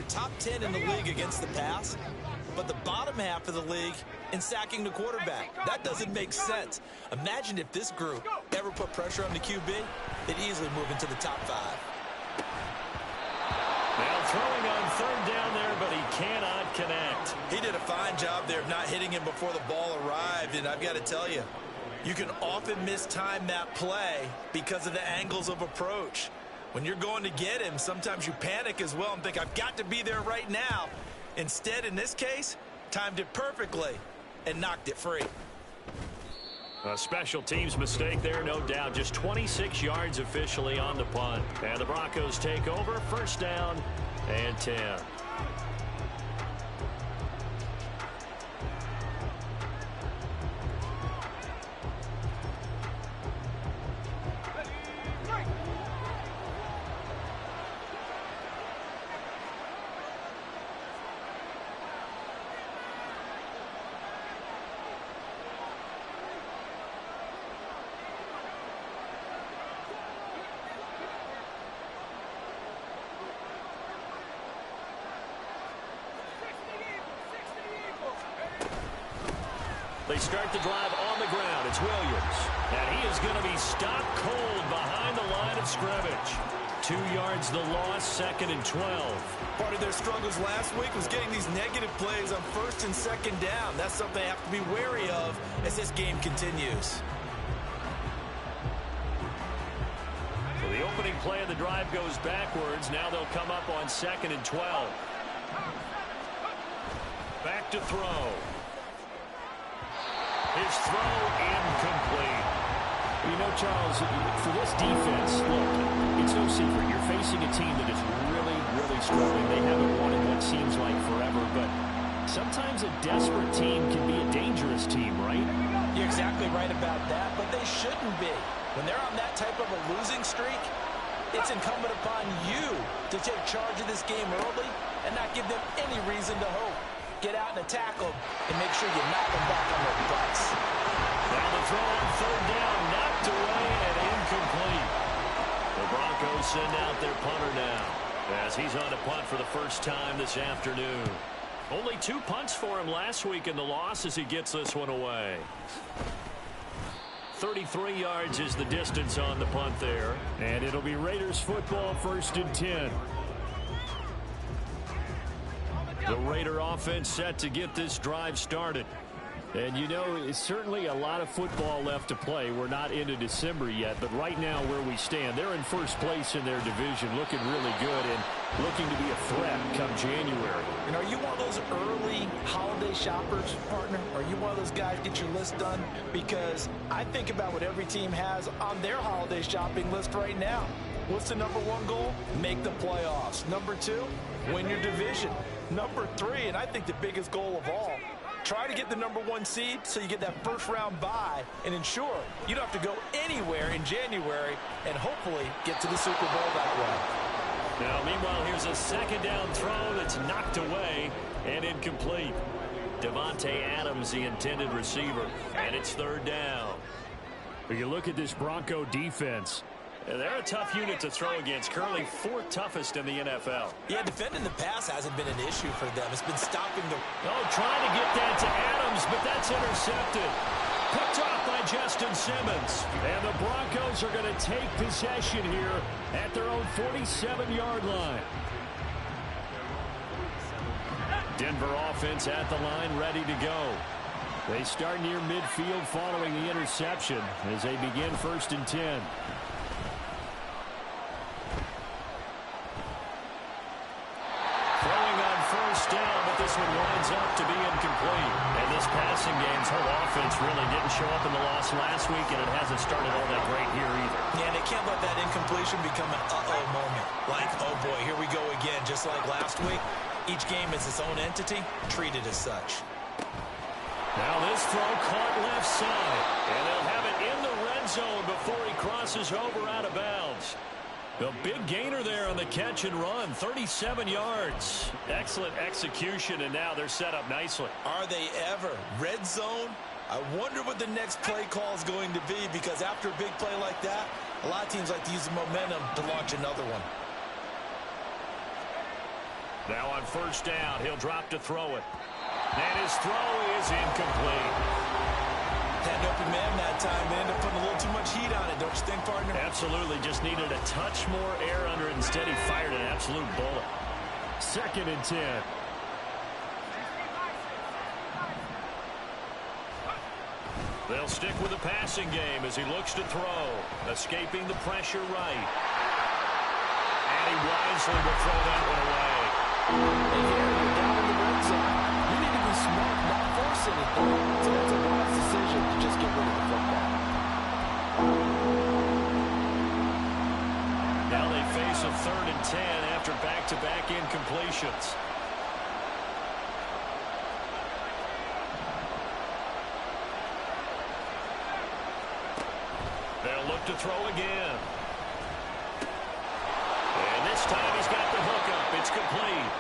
top 10 in the league against the pass, but the bottom half of the league in sacking the quarterback. That doesn't make sense. Imagine if this group ever put pressure on the QB, they'd easily move into the top 5. Now throwing on third down there, but he cannot connect. He did a fine job there of not hitting him before the ball arrived, and I've got to tell you, you can often mistime that play because of the angles of approach. When you're going to get him, sometimes you panic as well and think, I've got to be there right now. Instead, in this case, timed it perfectly and knocked it free. A special teams mistake there, no doubt. Just 26 yards officially on the punt. And the Broncos take over, first down and 10. They start the drive on the ground. It's Williams. And he is going to be stopped cold behind the line of scrimmage. 2 yards the loss, 2nd and 12. Part of their struggles last week was getting these negative plays on 1st and 2nd down. That's something they have to be wary of as this game continues. So the opening play of the drive goes backwards. Now they'll come up on 2nd and 12. Back to throw. His throw incomplete. You know, Charles, for this defense, look, it's no secret. You're facing a team that is really, really struggling. They haven't won in what seems like forever, but sometimes a desperate team can be a dangerous team, right? You're exactly right about that, but they shouldn't be. When they're on that type of a losing streak, it's incumbent upon you to take charge of this game early and not give them any reason to hope. Get out and attack them and make sure you knock them back on their butts. Now the throw on third down, knocked away and incomplete. The Broncos send out their punter now as he's on a punt for the first time this afternoon. Only 2 punts for him last week in the loss as he gets this one away. 33 yards is the distance on the punt there. And it'll be Raiders football, 1st and 10. The Raider offense set to get this drive started. And, you know, it's certainly a lot of football left to play. We're not into December yet, but right now where we stand, they're in first place in their division, looking really good and looking to be a threat come January. And are you one of those early holiday shoppers, partner? Are you one of those guys get your list done? Because I think about what every team has on their holiday shopping list right now. What's the number 1 goal? Make the playoffs. Number 2, win your division. Number 3, and I think the biggest goal of all, try to get the number 1 seed so you get that first-round bye and ensure you don't have to go anywhere in January and hopefully get to the Super Bowl that way. Now, meanwhile, here's a 2nd down throw that's knocked away and incomplete. Devontae Adams, the intended receiver, and it's 3rd down. But you look at this Bronco defense. They're a tough unit to throw against. Currently 4th toughest in the NFL. Yeah, defending the pass hasn't been an issue for them. It's been stopping the... Oh, trying to get that to Adams, but that's intercepted. Picked off by Justin Simmons. And the Broncos are going to take possession here at their own 47-yard line. Denver offense at the line, ready to go. They start near midfield following the interception as they begin 1st and 10. This one winds up to be incomplete. And this passing game's whole offense really didn't show up in the loss last week, and it hasn't started all that great here either. Yeah, and they can't let that incompletion become an uh-oh moment. Like, oh boy, here we go again, just like last week. Each game is its own entity, treated as such. Now this throw caught left side, and they'll have it in the red zone before he crosses over out of bounds. A big gainer there on the catch and run, 37 yards. Excellent execution, and now they're set up nicely. Are they ever? Red zone? I wonder what the next play call is going to be, because after a big play like that, a lot of teams like to use the momentum to launch another one. Now on first down, he'll drop to throw it. And his throw is incomplete. Had an open man that time. They ended up putting a little too much heat on it, don't you think, partner? Absolutely. Just needed a touch more air under it. Instead, he fired an absolute bullet. 2nd and 10. They'll stick with the passing game as he looks to throw. Escaping the pressure right. And he wisely will throw that one away. And here, you're down in the red zone. You need to be smart, not force anything. So that's a wise decision to just get rid of the football. Now they face a 3rd and 10 after back-to-back incompletions. They'll look to throw again. And this time he's got the hookup. It's complete.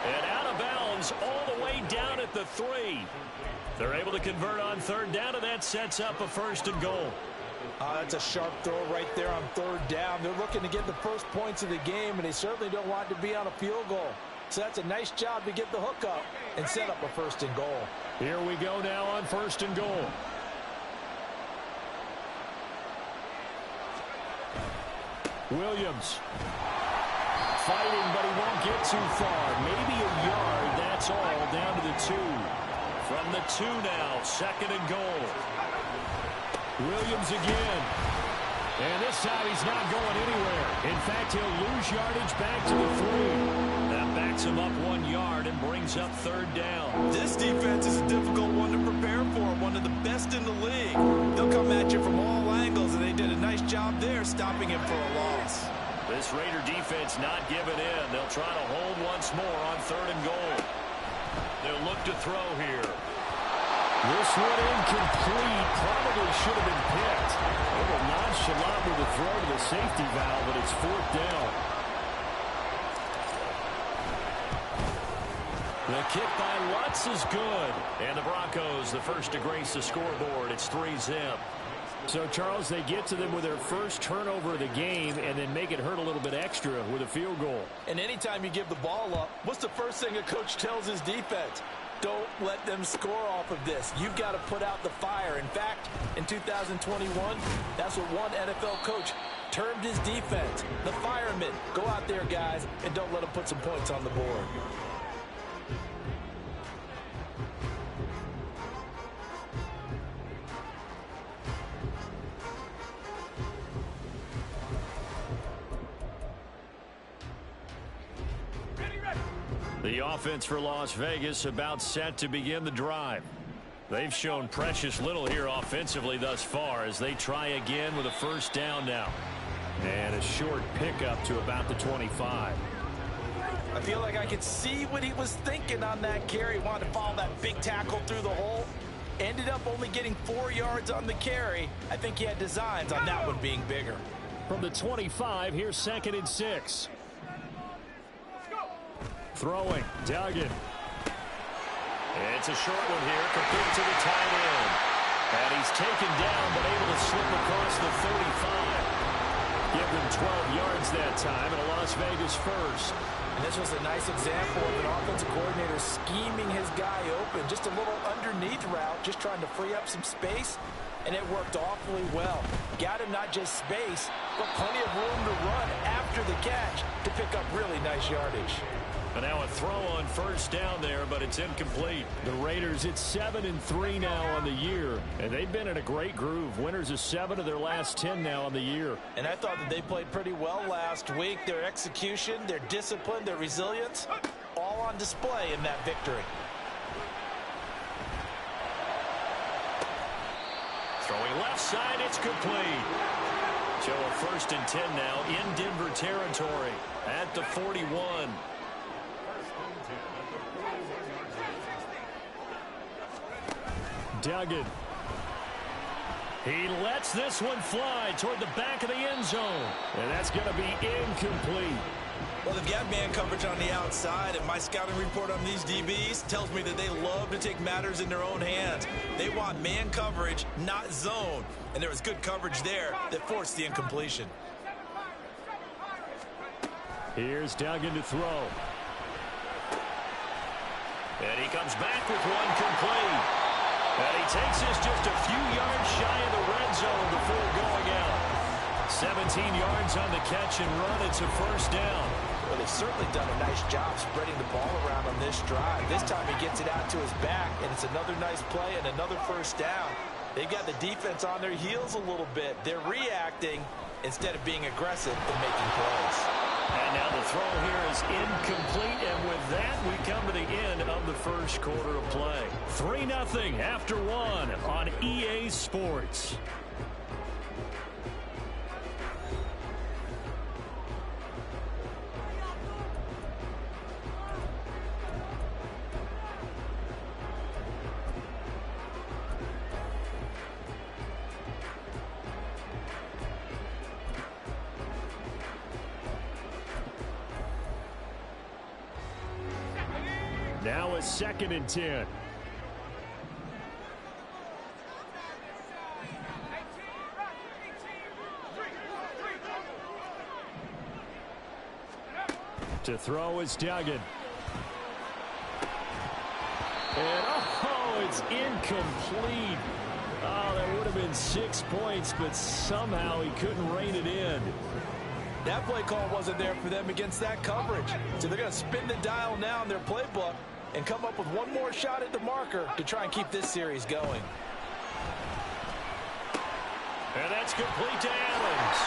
And out of bounds all the way down at the 3. They're able to convert on 3rd down, and that sets up a 1st and goal. That's a sharp throw right there on 3rd down. They're looking to get the first points of the game, and they certainly don't want it to be on a field goal. So that's a nice job to get the hookup and set up a 1st and goal. Here we go now on 1st and goal. Williams fighting, but he won't get too far. Maybe a yard, that's all, down to the 2. From the 2 now, 2nd and goal. Williams again. And this time he's not going anywhere. In fact, he'll lose yardage back to the 3. That backs him up 1 yard and brings up 3rd down. This defense is a difficult one to prepare for, one of the best in the league. They'll come at you from all angles, and they did a nice job there stopping him for a loss. This Raider defense not giving in. They'll try to hold once more on 3rd and goal. They'll look to throw here. This one incomplete. Probably should have been picked. A little nonchalant with the throw to the safety valve, but it's 4th down. The kick by Lutz is good. And the Broncos, the first to grace the scoreboard. It's 3-zip. So, Charles, they get to them with their first turnover of the game and then make it hurt a little bit extra with a field goal. And anytime you give the ball up, what's the first thing a coach tells his defense? Don't let them score off of this. You've got to put out the fire. In fact, in 2021, that's what one NFL coach termed his defense. The firemen. Go out there, guys, and don't let them put some points on the board. The offense for Las Vegas about set to begin the drive. They've shown precious little here offensively thus far as they try again with a 1st down now. And a short pickup to about the 25. I feel like I could see what he was thinking on that carry. Wanted to follow that big tackle through the hole. Ended up only getting 4 yards on the carry. I think he had designs on that one being bigger. From the 25, here's 2nd and 6. Throwing, Duggan. It's a short one here, complete to the tight end. And he's taken down, but able to slip across the 35. Give them 12 yards that time, and a Las Vegas 1st. And this was a nice example of an offensive coordinator scheming his guy open. Just a little underneath route, just trying to free up some space, and it worked awfully well. Got him not just space, but plenty of room to run after the catch to pick up really nice yardage. And now a throw on 1st down there, but it's incomplete. The Raiders, it's 7-3 now on the year, and they've been in a great groove. Winners of 7 of their last 10 now on the year. And I thought that they played pretty well last week. Their execution, their discipline, their resilience, all on display in that victory. Throwing left side, it's complete. So a 1st and 10 now in Denver territory at the 41. Duggan. He lets this one fly toward the back of the end zone. And that's going to be incomplete. Well, they've got man coverage on the outside, and my scouting report on these DBs tells me that they love to take matters in their own hands. They want man coverage, not zone. And there was good coverage there that forced the incompletion. Here's Duggan to throw. And he comes back with one complete. And he takes this just a few yards shy of the red zone before going out. 17 yards on the catch and run. It's a first down. Well, they've certainly done a nice job spreading the ball around on this drive. This time he gets it out to his back, and it's another nice play and another first down. They've got the defense on their heels a little bit. They're reacting instead of being aggressive and making plays. And now the throw here is incomplete, and with that, we come to the end of the first quarter of play. 3-0 after one on EA Sports. Now a 2nd and 10. To throw is Duggan. And it's incomplete. Oh, that would have been 6 points, but somehow he couldn't rein it in. That play call wasn't there for them against that coverage. So they're going to spin the dial now in their playbook and come up with one more shot at the marker to try and keep this series going. And that's complete to Adams.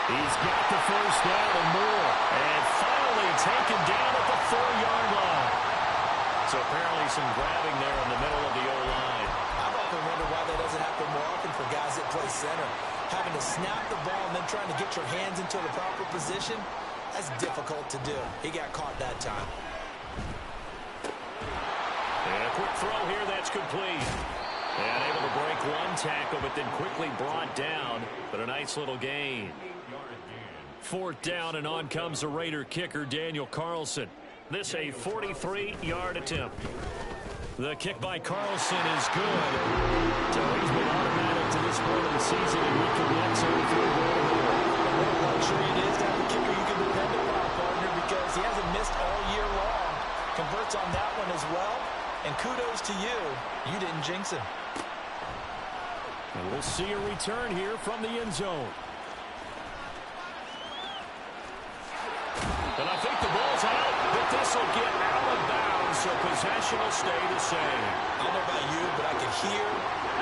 He's got the first down and more. And finally taken down at the 4-yard line. So apparently some grabbing there in the middle of the O-line. I've often wondered why that doesn't happen more often for guys that play center. Having to snap the ball and then trying to get your hands into the proper position, that's difficult to do. He got caught that time. And a quick throw here, that's complete. And able to break one tackle, but then quickly brought down. But a nice little gain. 4th down, and on comes the Raider kicker, Daniel Carlson. This a 43-yard attempt. The kick by Carlson is good. So he's been automatic to this point of the season, and he connects on the field goal. What a luxury it is to have a kicker you can depend upon, partner, because he hasn't missed all year long. Converts on that one as well, and kudos to you. You didn't jinx him. And we'll see a return here from the end zone. And I think the ball's out, but this will get out of bounds, so possession will stay the same. I don't know about you, but I can hear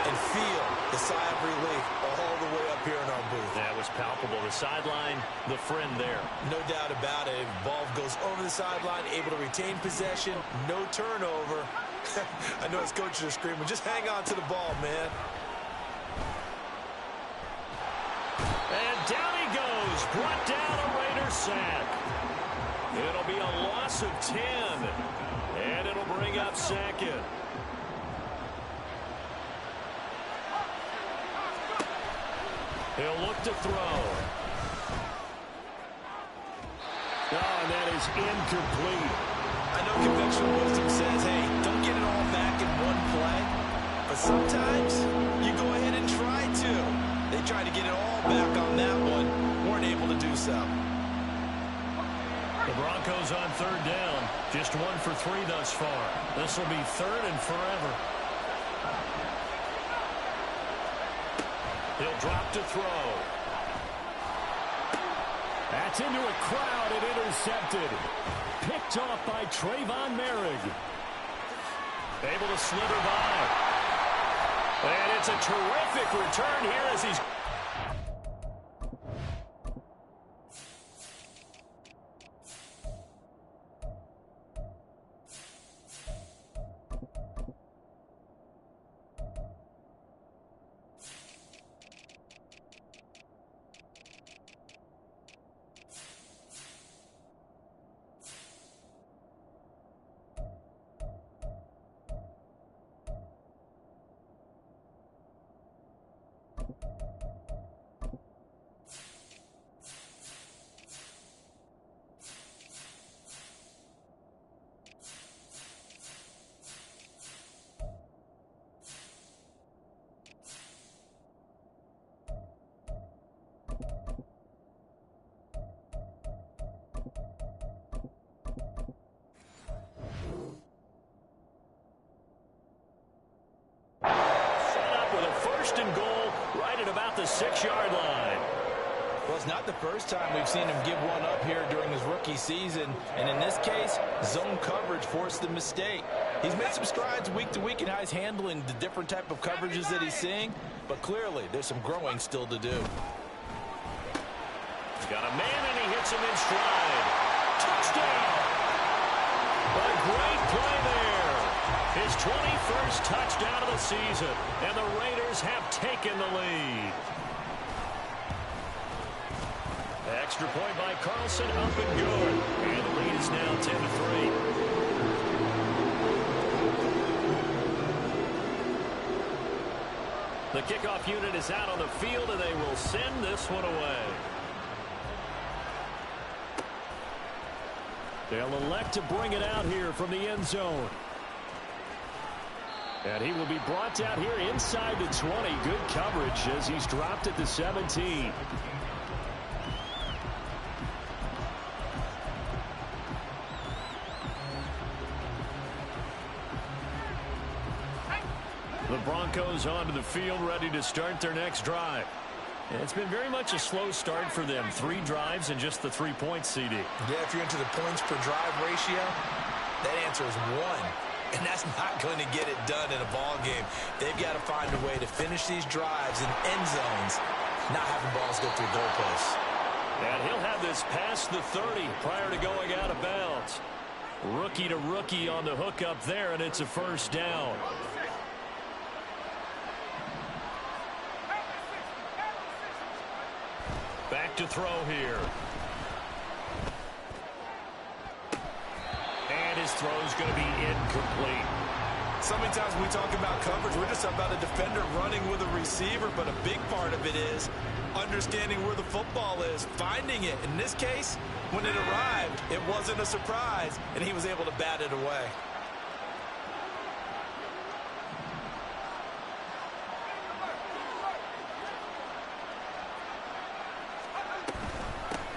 and feel the sigh of relief all the way up here in our booth. That was palpable. The sideline, the friend there. No doubt about it. Ball goes over the sideline, able to retain possession, no turnover. I know his coaches are screaming, just hang on to the ball, man. And down he goes, brought down a Raider sack. It'll be a loss of 10, and it'll bring up 2nd. He'll look to throw. Oh, and that is incomplete. I know conventional wisdom says, hey, don't get it all back in one play. But sometimes you go ahead and try to. They tried to get it all back on that one. Weren't able to do so. The Broncos on 3rd down. Just 1 for 3 thus far. This will be 3rd and forever. He'll drop to throw. That's into a crowd and intercepted. Picked off by Trayvon Merrick. Able to slither by. And it's a terrific return here as he's... first and goal right at about the 6-yard line. Well, it's not the first time we've seen him give one up here during his rookie season. And in this case, zone coverage forced the mistake. He's made some strides week to week in how he's handling the different type of coverages that he's seeing. But clearly, there's some growing still to do. He's got a man, and he hits him in stride. Touchdown! A great play there. His 21st touchdown of the season. And the Raiders have taken the lead. Extra point by Carlson, up and good. And the lead is now 10-3. The kickoff unit is out on the field, and they will send this one away. They'll elect to bring it out here from the end zone. And he will be brought down here inside the 20. Good coverage as he's dropped at the 17. The Broncos onto the field, ready to start their next drive. And it's been very much a slow start for them. 3 drives and just the 3 points, CD. Yeah, if you're into the points per drive ratio, that answer is 1. And that's not going to get it done in a ball game. They've got to find a way to finish these drives in end zones, not having balls go through goalposts. And he'll have this past the 30 prior to going out of bounds. Rookie to rookie on the hook up there, and it's a first down. Back to throw here. And his throw's going to be incomplete. So many times when we talk about coverage, we're just about a defender running with a receiver, but a big part of it is understanding where the football is, finding it. In this case, when it arrived, it wasn't a surprise, and he was able to bat it away.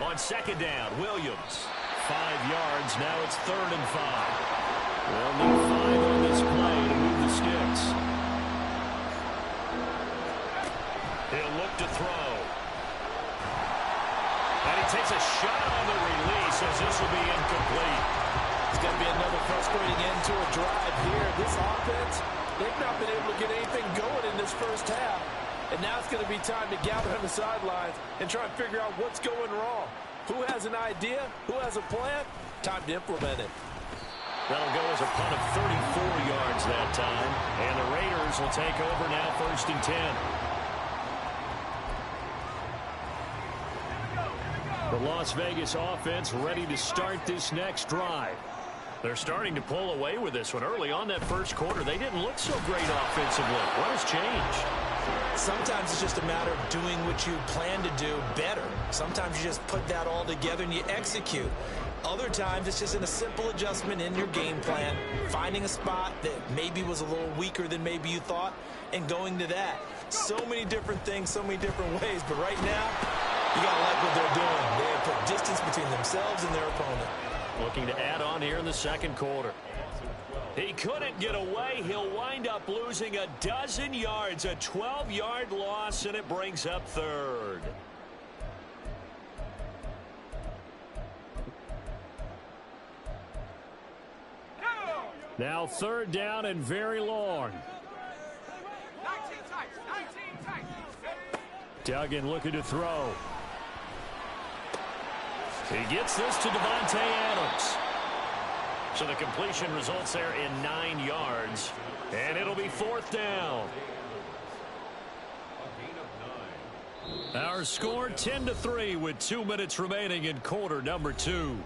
On second down, Williams. 5 yards. Now it's 3rd and 5. They'll need 5 on this play to move the sticks. He'll look to throw. And he takes a shot on the release as this will be incomplete. It's going to be another frustrating end to a drive here. This offense, they've not been able to get anything going in this first half. And now it's going to be time to gather on the sidelines and try and figure out what's going wrong. Who has an idea? Who has a plan? Time to implement it. That'll go as a punt of 34 yards that time. And the Raiders will take over now, 1st and 10. The Las Vegas offense ready to start this next drive. They're starting to pull away with this one. Early on that first quarter, they didn't look so great offensively. What has changed? Sometimes it's just a matter of doing what you plan to do better. Sometimes you just put that all together and you execute. Other times it's just in a simple adjustment in your game plan, finding a spot that maybe was a little weaker than maybe you thought, and going to that. So many different things, so many different ways, but right now, you got to like what they're doing. They have put distance between themselves and their opponent. Looking to add on here in the second quarter. He couldn't get away. He'll wind up losing a dozen yards, a 12-yard loss, and it brings up 3rd. Now 3rd down and very long. Duggan looking to throw. He gets this to Devontae Adams. So the completion results there in 9 yards. And it'll be 4th down. Our score 10-3 with 2 minutes remaining in quarter number 2.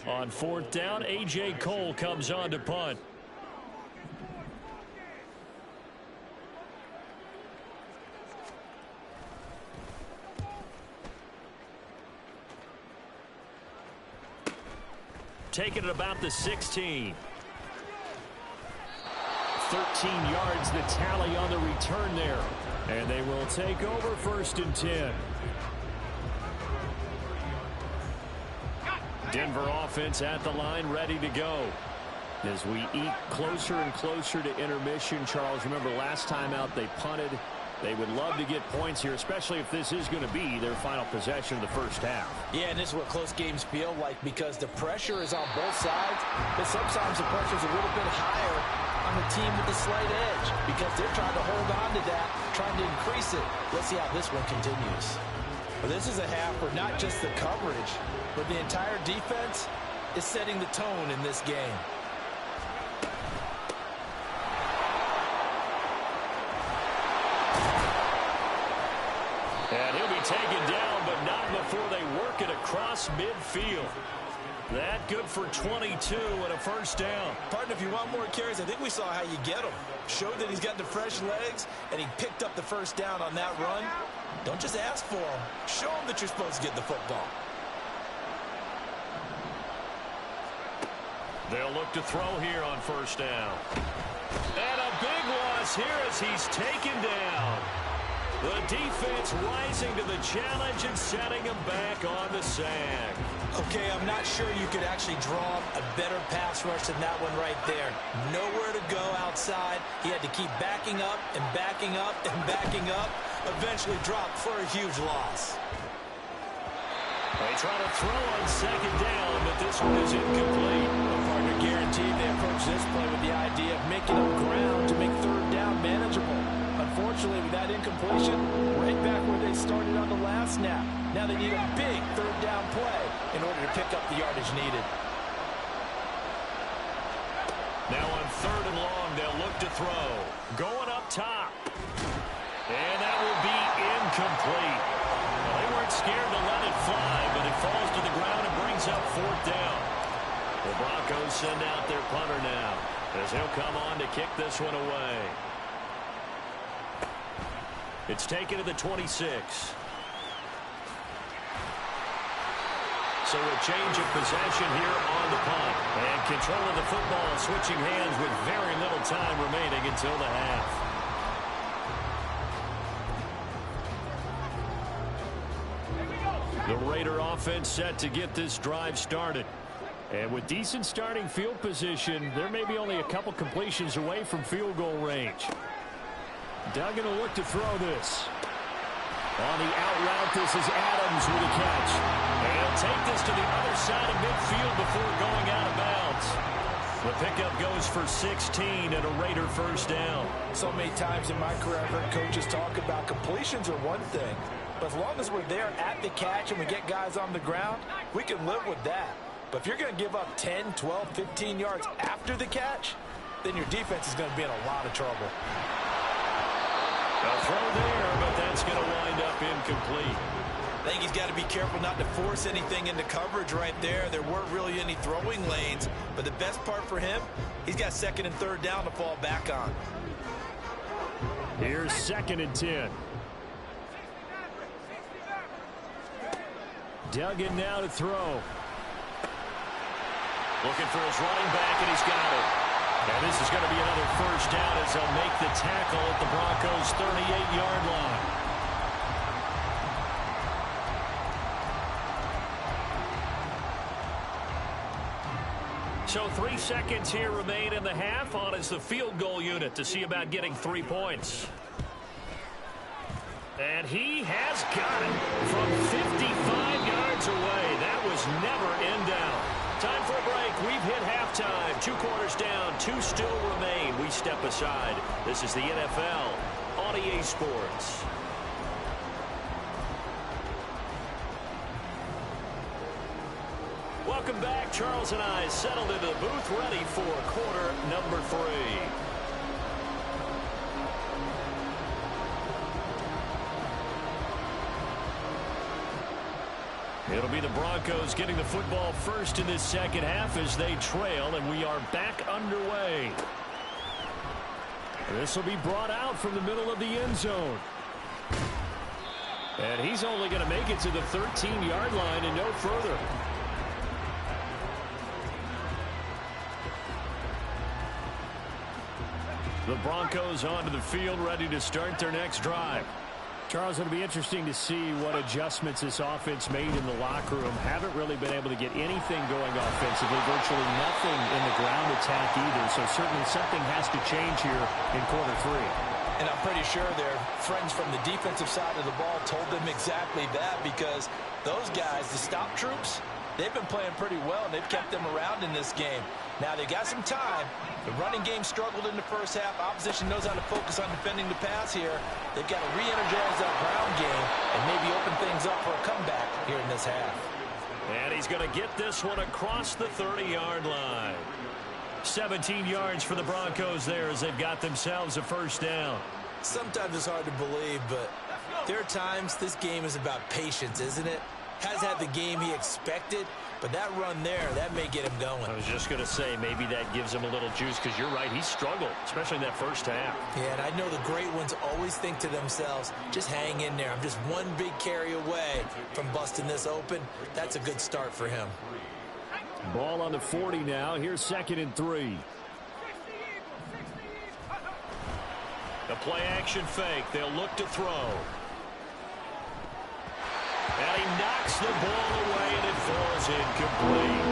On 4th down, A.J. Cole comes on to punt. Taking it about the 16. 13 yards the tally on the return there. And they will take over 1st and 10. Denver offense at the line, ready to go. As we eat closer and closer to intermission, Charles, remember last time out they punted. They would love to get points here, especially if this is going to be their final possession of the first half. Yeah, and this is what close games feel like because the pressure is on both sides, but sometimes the pressure is a little bit higher on the team with the slight edge because they're trying to hold on to that, trying to increase it. Let's see how this one continues. Well, this is a half where not just the coverage, but the entire defense is setting the tone in this game. And he'll be taken down, but not before they work it across midfield. That good for 22 and a first down. Partner, if you want more carries, I think we saw how you get him. Showed that he's got the fresh legs, and he picked up the first down on that run. Don't just ask for him. Show him that you're supposed to get the football. They'll look to throw here on first down. And a big loss here as he's taken down. The defense rising to the challenge and setting him back on the sack. Okay, I'm not sure you could actually draw a better pass rush than that one right there. Nowhere to go outside. He had to keep backing up and backing up and backing up. Eventually dropped for a huge loss. They try to throw on second down, but this one is incomplete. The partner guaranteed they approach this play with the idea of making up ground to make third down manageable. Unfortunately, with that incompletion, right back where they started on the last snap. Now they need a big third down play in order to pick up the yardage needed. Now on third and long, they'll look to throw. Going up top. And that will be incomplete. Well, they weren't scared to let it fly, but it falls to the ground and brings up fourth down. The Broncos send out their punter now as he'll come on to kick this one away. It's taken to the 26. So a change of possession here on the punt. And control of the football switching hands with very little time remaining until the half. The Raider offense set to get this drive started. And with decent starting field position, there may be only a couple completions away from field goal range. Duggan will look to throw this. On the out route, this is Adams with a catch. And he'll take this to the other side of midfield before going out of bounds. The pickup goes for 16 and a Raider first down. So many times in my career, I've heard coaches talk about completions are one thing. But as long as we're there at the catch and we get guys on the ground, we can live with that. But if you're going to give up 10, 12, 15 yards after the catch, then your defense is going to be in a lot of trouble. A throw there, but that's going to wind up incomplete. I think he's got to be careful not to force anything into coverage right there. There weren't really any throwing lanes, but the best part for him, he's got second and third down to fall back on. Here's second and 10. Duggan now to throw. Looking for his running back, and he's got it. And this is going to be another first down as they'll make the tackle at the Broncos' 38-yard line. So 3 seconds here remain in the half. On is the field goal unit to see about getting 3 points. And he has got it from 55 yards away. That was never in doubt. Time for a break. We've hit halftime. 2 quarters down. 2 still remain. We step aside. This is the NFL on EA Sports. Welcome back. Charles and I settled into the booth, ready for quarter number 3. It'll be the Broncos getting the football first in this second half as they trail, and we are back underway. This will be brought out from the middle of the end zone. And he's only going to make it to the 13-yard line and no further. The Broncos onto the field, ready to start their next drive. Charles, it'll be interesting to see what adjustments this offense made in the locker room. Haven't really been able to get anything going offensively, virtually nothing in the ground attack either. So certainly something has to change here in quarter three. And I'm pretty sure their friends from the defensive side of the ball told them exactly that, because those guys, the stop troops, they've been playing pretty well, and they've kept them around in this game. Now, they got some time. The running game struggled in the first half. Opposition knows how to focus on defending the pass here. They've got to re-energize that ground game and maybe open things up for a comeback here in this half. And he's going to get this one across the 30-yard line. 17 yards for the Broncos there as they've got themselves a first down. Sometimes it's hard to believe, but there are times this game is about patience, isn't it? Has had the game he expected, but that run there, that may get him going. I was just going to say, maybe that gives him a little juice, because you're right, he struggled, especially in that first half. Yeah, and I know the great ones always think to themselves, just hang in there. I'm just one big carry away from busting this open. That's a good start for him. Ball on the 40 now. Here's 2nd and 3. The play action fake. They'll look to throw. And he knocks the ball away, and it falls incomplete.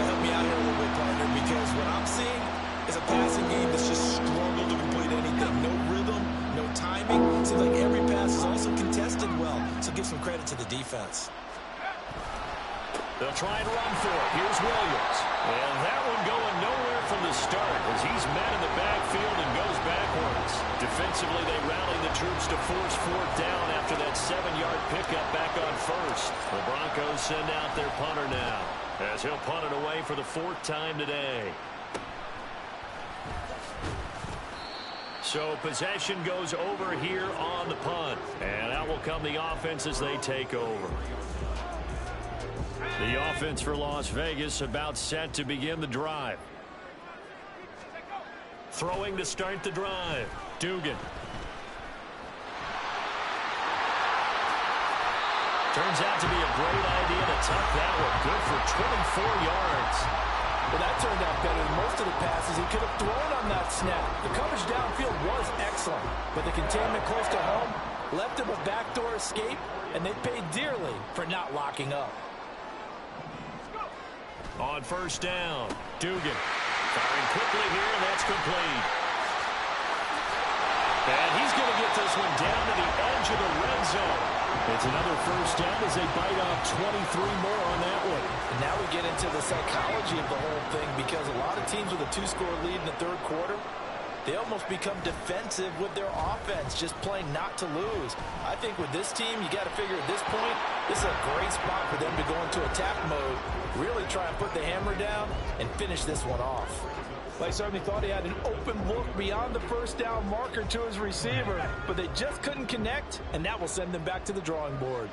Help me out here a little bit, partner, because what I'm seeing is a passing game that's just struggled to complete anything. No rhythm, no timing. Seems like every pass is also contested well, so give some credit to the defense. They'll try and run for it. Here's Williams. And that one going nowhere from the start as he's met in the backfield and goes backwards. Defensively, they rally the troops to force 4th down after that 7-yard pickup back on first. The Broncos send out their punter now as he'll punt it away for the 4th time today. So possession goes over here on the punt. And out will come the offense as they take over. The offense for Las Vegas about set to begin the drive. Throwing to start the drive. Dugan. Turns out to be a great idea to tuck that one. Good for 24 yards. Well, that turned out better than most of the passes he could have thrown on that snap. The coverage downfield was excellent, but the containment close to home left him a backdoor escape, and they paid dearly for not locking up. On first down, Dugan firing quickly here, and that's complete. And he's going to get this one down to the edge of the red zone. It's another first down as they bite off 23 more on that one. And now we get into the psychology of the whole thing, because a lot of teams with a 2-score lead in the 3rd quarter, they almost become defensive with their offense, just playing not to lose. I think with this team, you got to figure at this point, this is a great spot for them to go into attack mode, really try and put the hammer down and finish this one off. Well, I certainly thought he had an open look beyond the first down marker to his receiver, but they just couldn't connect, and that will send them back to the drawing board.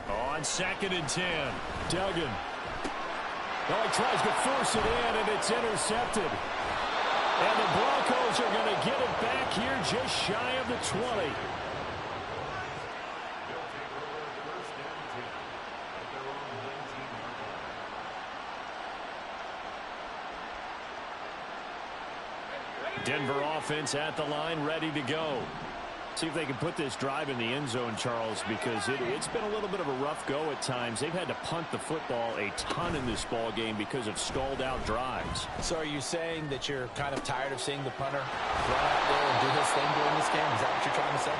On 2nd and 10, Duggan. Oh, he tries to force it in, and it's intercepted. And the Broncos are going to get it back here just shy of the 20. Denver offense at the line, ready to go. See if they can put this drive in the end zone, Charles, because it's been a little bit of a rough go at times. They've had to punt the football a ton in this ball game because of stalled out drives. So are you saying that you're kind of tired of seeing the punter run out there and do his thing during this game? Is that what you're trying to say?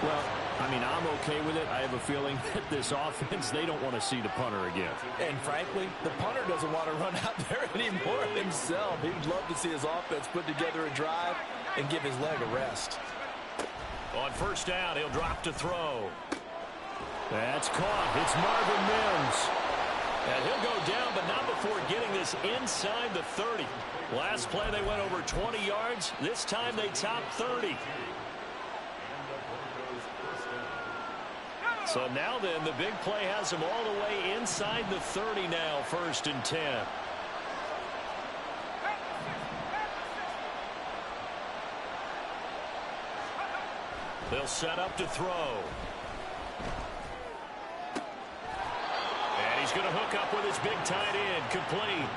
Well, I mean, I'm okay with it. I have a feeling that this offense, they don't want to see the punter again. And frankly, the punter doesn't want to run out there anymore himself. He'd love to see his offense put together a drive and give his leg a rest. on first down, he'll drop to throw. That's caught. It's Marvin Mims. And he'll go down, but not before getting this inside the 30. Last play, they went over 20 yards. This time, they topped 30. So now then, the big play has them all the way inside the 30 now, 1st and 10. They'll set up to throw. And he's going to hook up with his big tight end, complete.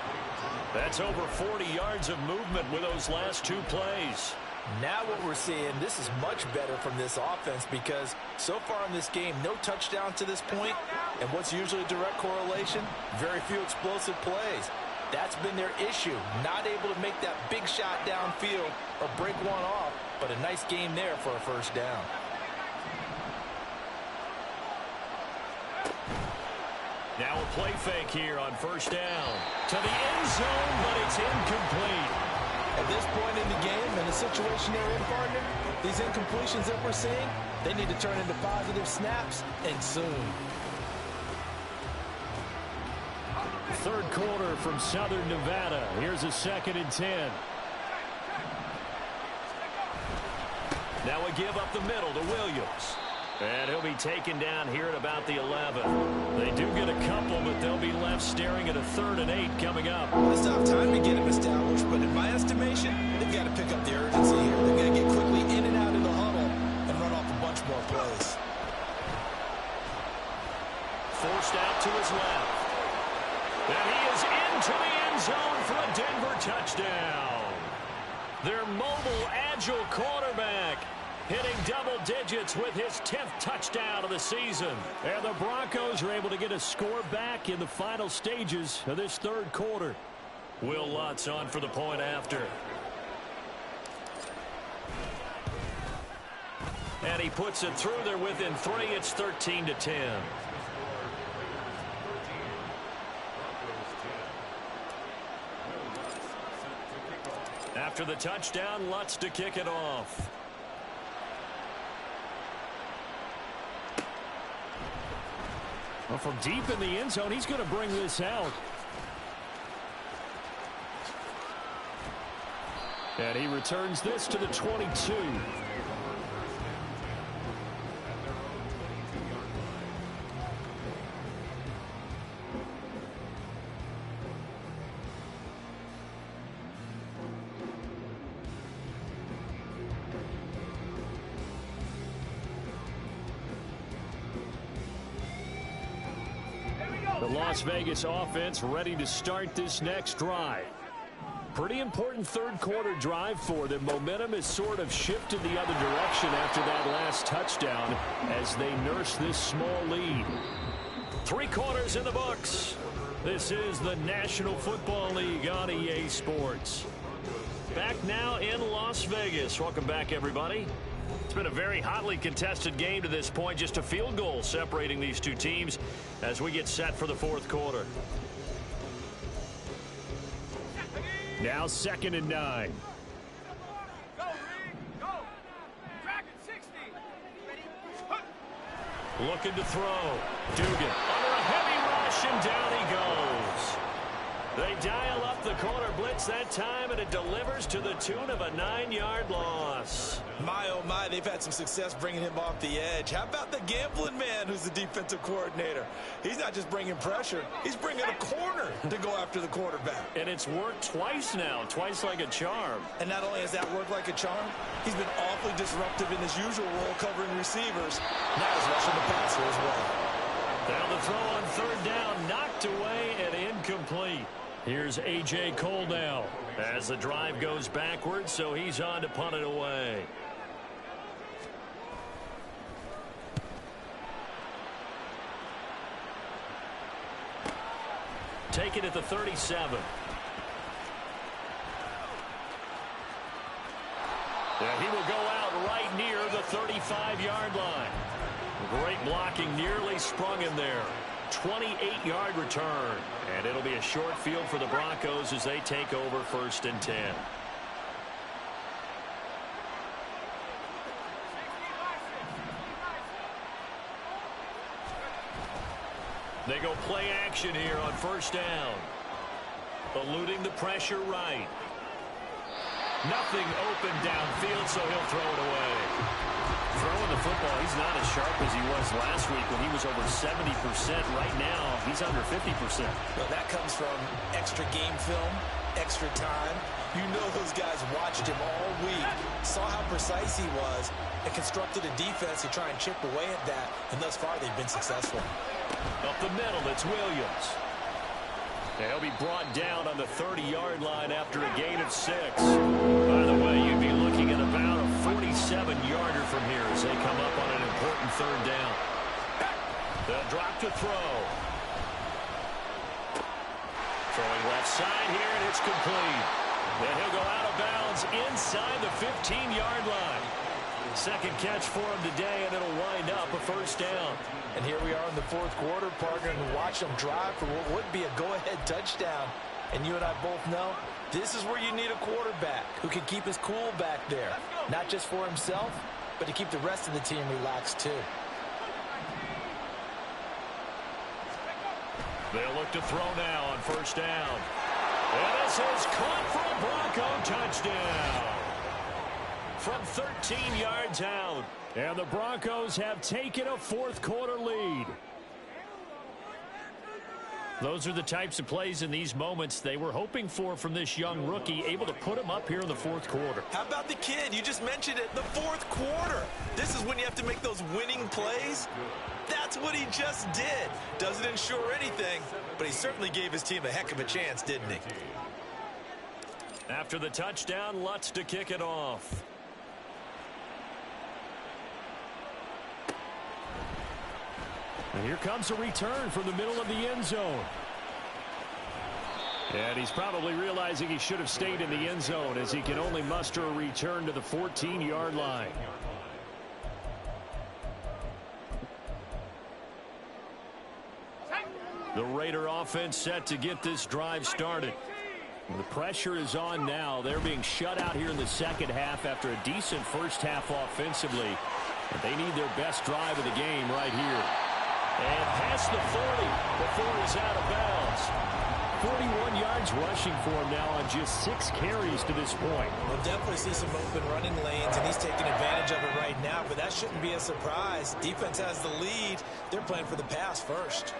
That's over 40 yards of movement with those last two plays. Now what we're seeing, this is much better from this offense because so far in this game, no touchdown to this point, and what's usually a direct correlation? Very few explosive plays. That's been their issue, not able to make that big shot downfield or break one off, but a nice game there for a first down. Now a play fake here on first down. To the end zone, but it's incomplete. At this point in the game, and the situation they're in, partner, these incompletions that we're seeing, they need to turn into positive snaps, and soon. Third quarter from Southern Nevada. Here's a 2nd and 10. Now a give up the middle to Williams. And he'll be taken down here at about the 11. They do get a couple, but they'll be left staring at a 3rd and 8 coming up. It's tough time to get him established, but in my estimation, they've got to pick up the urgency here. They've got to get quickly in and out of the huddle and run off a bunch more plays. Forced out to his left. And he is into the end zone for a Denver touchdown. Their mobile, agile quarterback hitting double digits with his 10th touchdown of the season. And the Broncos are able to get a score back in the final stages of this 3rd quarter. Will Lutz on for the point after. And he puts it through there within 3. It's 13-10. After the touchdown, Lutz to kick it off. Well, from deep in the end zone, he's going to bring this out. And he returns this to the 22. The Las Vegas offense ready to start this next drive. Pretty important 3rd quarter drive for them. Momentum has sort of shifted the other direction after that last touchdown as they nurse this small lead. 3 quarters in the books. This is the National Football League on EA Sports. Back now in Las Vegas. Welcome back, everybody. It's been a very hotly contested game to this point. Just a field goal separating these two teams as we get set for the 4th quarter. Now 2nd and 9. Looking to throw. Dugan under a heavy rush, and down he goes. They dial up the corner blitz that time, and it delivers to the tune of a 9-yard loss. My, oh my, they've had some success bringing him off the edge. How about the gambling man who's the defensive coordinator? He's not just bringing pressure, he's bringing a corner to go after the quarterback. And it's worked twice now, twice like a charm. And not only has that worked like a charm, he's been awfully disruptive in his usual role covering receivers. Now he's rushing the passer as well. Down the throw on 3rd down, knocked away and incomplete. Here's A.J. Cole now as the drive goes backwards, so he's on to punt it away. Take it at the 37. And he will go out right near the 35-yard line. Great blocking, nearly sprung him there. 28-yard return. And it'll be a short field for the Broncos as they take over 1st and 10. They go play action here on 1st down. Eluding the pressure right. Nothing open downfield, so he'll throw it away. Throwing the football, he's not as sharp as he was last week when he was over 70%. Right now, he's under 50%. Well, that comes from extra game film, extra time. You know those guys watched him all week, saw how precise he was, and constructed a defense to try and chip away at that. And thus far, they've been successful. Up the middle, it's Williams. He'll be brought down on the 30-yard line after a gain of 6. By the way, you'd be looking at about a 47-yarder from here as they come up on an important third down. They'll drop to throw. Throwing left side here, and it's complete. Then he'll go out of bounds inside the 15-yard line. Second catch for him today, and it'll wind up a first down. And here we are in the fourth quarter, partner, and watch them drive for what would be a go-ahead touchdown. And you and I both know this is where you need a quarterback who can keep his cool back there. Not just for himself, but to keep the rest of the team relaxed too. They'll look to throw now on first down. And this is caught for a Bronco touchdown. From 13 yards out. And the Broncos have taken a fourth quarter lead. Those are the types of plays in these moments they were hoping for from this young rookie, able to put him up here in the fourth quarter. How about the kid? You just mentioned it, the fourth quarter. This is when you have to make those winning plays. That's what he just did. Doesn't ensure anything, but he certainly gave his team a heck of a chance, didn't he? After the touchdown, Lutz to kick it off. And here comes a return from the middle of the end zone. And he's probably realizing he should have stayed in the end zone as he can only muster a return to the 14-yard line. The Raider offense set to get this drive started. The pressure is on now. They're being shut out here in the second half after a decent first half offensively. And they need their best drive of the game right here. And past the 40 before he's out of bounds. 41 yards rushing for him now on just 6 carries to this point. We'll definitely see some open running lanes, and he's taking advantage of it right now, but that shouldn't be a surprise. Defense has the lead. They're playing for the pass first.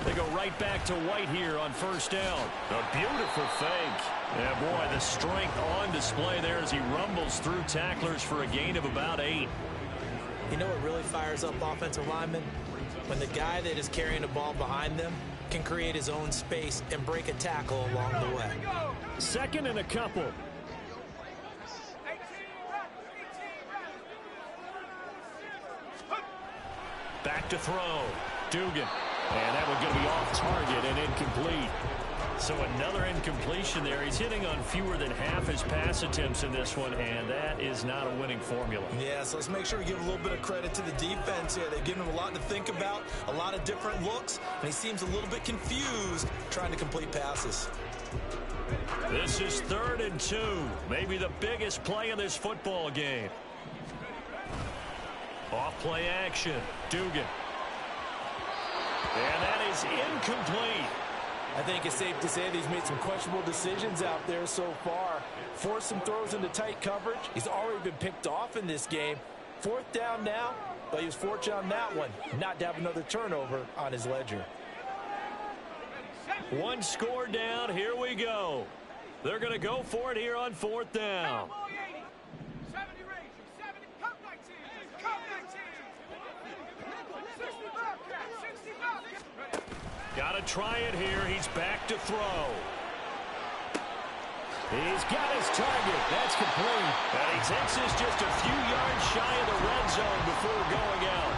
They go right back to White here on first down. A beautiful fake. Yeah, boy, the strength on display there as he rumbles through tacklers for a gain of about 8. You know what really fires up offensive linemen? When the guy that is carrying the ball behind them can create his own space and break a tackle along the way. Second and a couple. Back to throw. Dugan. And that one going to be off target and incomplete. So another incompletion there. He's hitting on fewer than half his pass attempts in this one, and that is not a winning formula. Yeah, so let's make sure we give a little bit of credit to the defense here. They've given him a lot to think about, a lot of different looks, and he seems a little bit confused trying to complete passes. This is 3rd and 2. Maybe the biggest play in this football game. Off play action. Dugan. And that is incomplete. I think it's safe to say that he's made some questionable decisions out there so far. Forced some throws into tight coverage. He's already been picked off in this game. 4th down now, but he was fortunate on that one, not to have another turnover on his ledger. One score down. Here we go. They're going to go for it here on 4th down. Got to try it here. He's back to throw. He's got his target. That's complete. And he takes this just a few yards shy of the red zone before going out.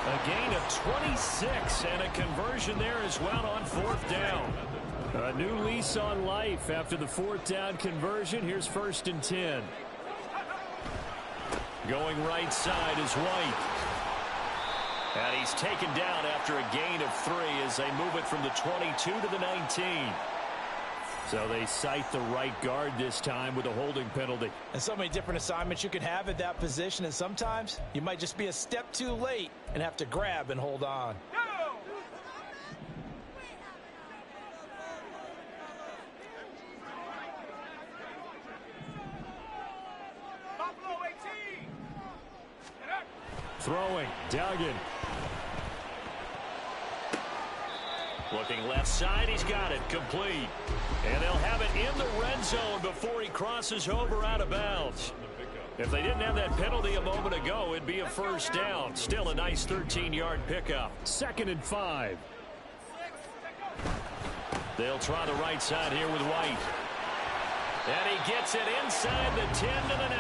A gain of 26 and a conversion there as well on 4th down. A new lease on life after the 4th down conversion. Here's 1st and 10. Going right side is White. And he's taken down after a gain of 3 as they move it from the 22 to the 19. So they cite the right guard this time with a holding penalty. And so many different assignments you can have at that position, and sometimes you might just be a step too late and have to grab and hold on. Throwing, Duggan. Looking left side, he's got it, complete. And they'll have it in the red zone before he crosses over out of bounds. If they didn't have that penalty a moment ago, it'd be a first down. Still a nice 13-yard pickup. 2nd and 5. They'll try the right side here with White. And he gets it inside the 10 to the 9.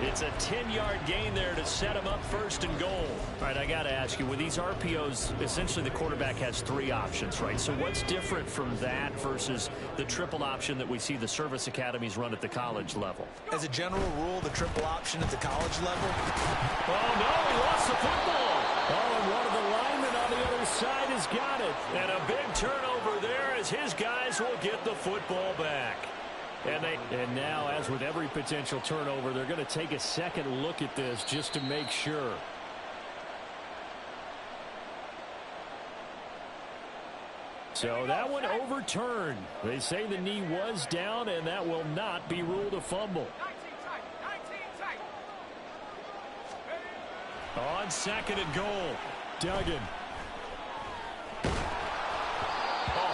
It's a 10-yard gain there to set him up 1st and goal. All right, I got to ask you, with these RPOs, essentially the quarterback has 3 options, right? So what's different from that versus the triple option that we see the service academies run at the college level? As a general rule, the triple option at the college level. Oh, no, he lost the football. Oh, and one of the linemen on the other side has got it. And a big turnover there as his guys will get the football back. And now, as with every potential turnover, they're going to take a second look at this just to make sure. So that one overturned. They say the knee was down, and that will not be ruled a fumble. On 2nd and goal, Duggan. A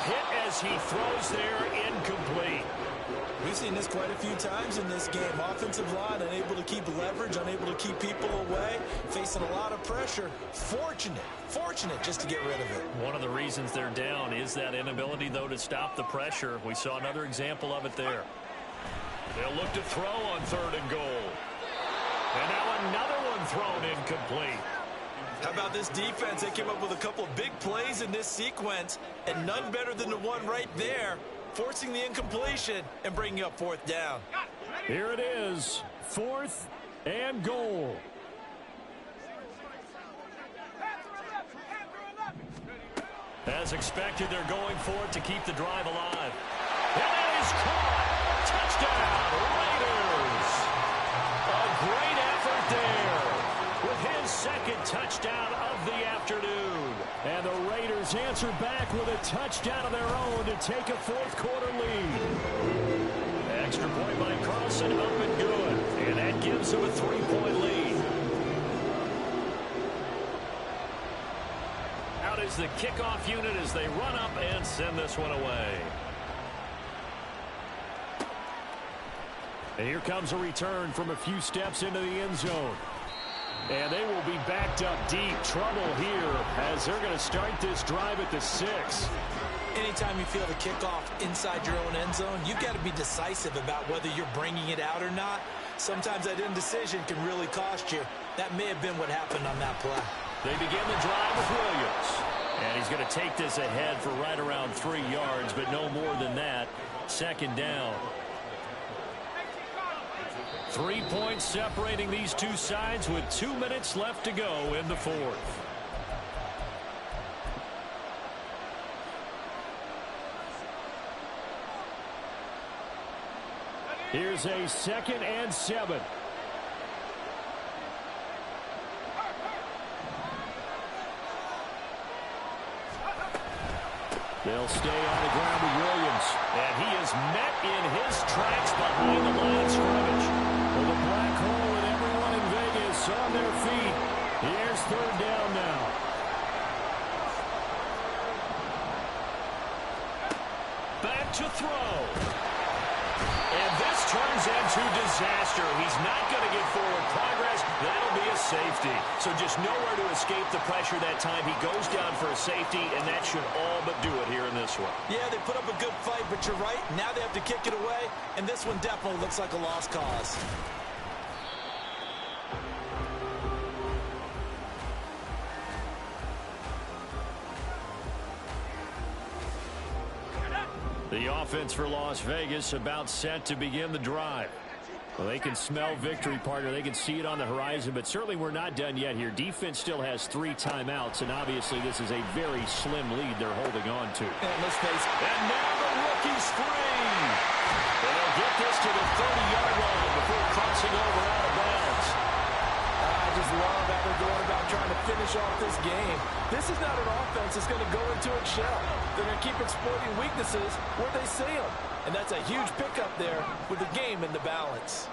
hit as he throws there, incomplete. We've seen this quite a few times in this game. Offensive line unable to keep leverage, unable to keep people away, facing a lot of pressure. Fortunate just to get rid of it. One of the reasons they're down is that inability, though, to stop the pressure. We saw another example of it there. They'll look to throw on 3rd and goal. And now another one thrown incomplete. How about this defense? They came up with a couple of big plays in this sequence, and none better than the one right there, forcing the incompletion and bringing up 4th down. Here it is, 4th and goal. As expected, they're going for it to keep the drive alive. And that is caught. Touchdown, Raiders. A great effort there with his 2nd touchdown of the afternoon. And the Raiders answer back with a touchdown of their own to take a 4th quarter lead. Extra point by Carlson, up and good. And that gives them a 3-point lead. Out is the kickoff unit as they run up and send this one away. And here comes a return from a few steps into the end zone. And they will be backed up deep. Trouble here as they're going to start this drive at the 6. Anytime you feel the kickoff inside your own end zone, you've got to be decisive about whether you're bringing it out or not. Sometimes that indecision can really cost you. That may have been what happened on that play. They begin the drive with Williams. And he's going to take this ahead for right around 3 yards, but no more than that. 2nd down. 3 points separating these two sides with 2 minutes left to go in the 4th. Here's a 2nd and 7. They'll stay on the ground with Williams. And he is met in his tracks behind the line of scrimmage. With a black hole and everyone in Vegas on their feet. Here's 3rd down now. Back to throw. And this turns into disaster. He's not going to get forward progress. That'll be a safety. So just nowhere to escape the pressure that time. He goes down for a safety, and that should all but do it here in this one. Yeah, they put up a good fight, but you're right. Now they have to kick it away, and this one definitely looks like a lost cause. The offense for Las Vegas about set to begin the drive. Well, they can smell victory, partner. They can see it on the horizon, but certainly we're not done yet here. Defense still has 3 timeouts, and obviously this is a very slim lead they're holding on to. And let's face it. And now the rookie's free. And they'll get this to the 30-yard line before crossing over out of bounds. I just love how they're going about trying to finish off this game. This is not an offense that's going to go into its shell. They're going to keep exploiting weaknesses where they see them. And that's a huge pickup there with the game in the balance.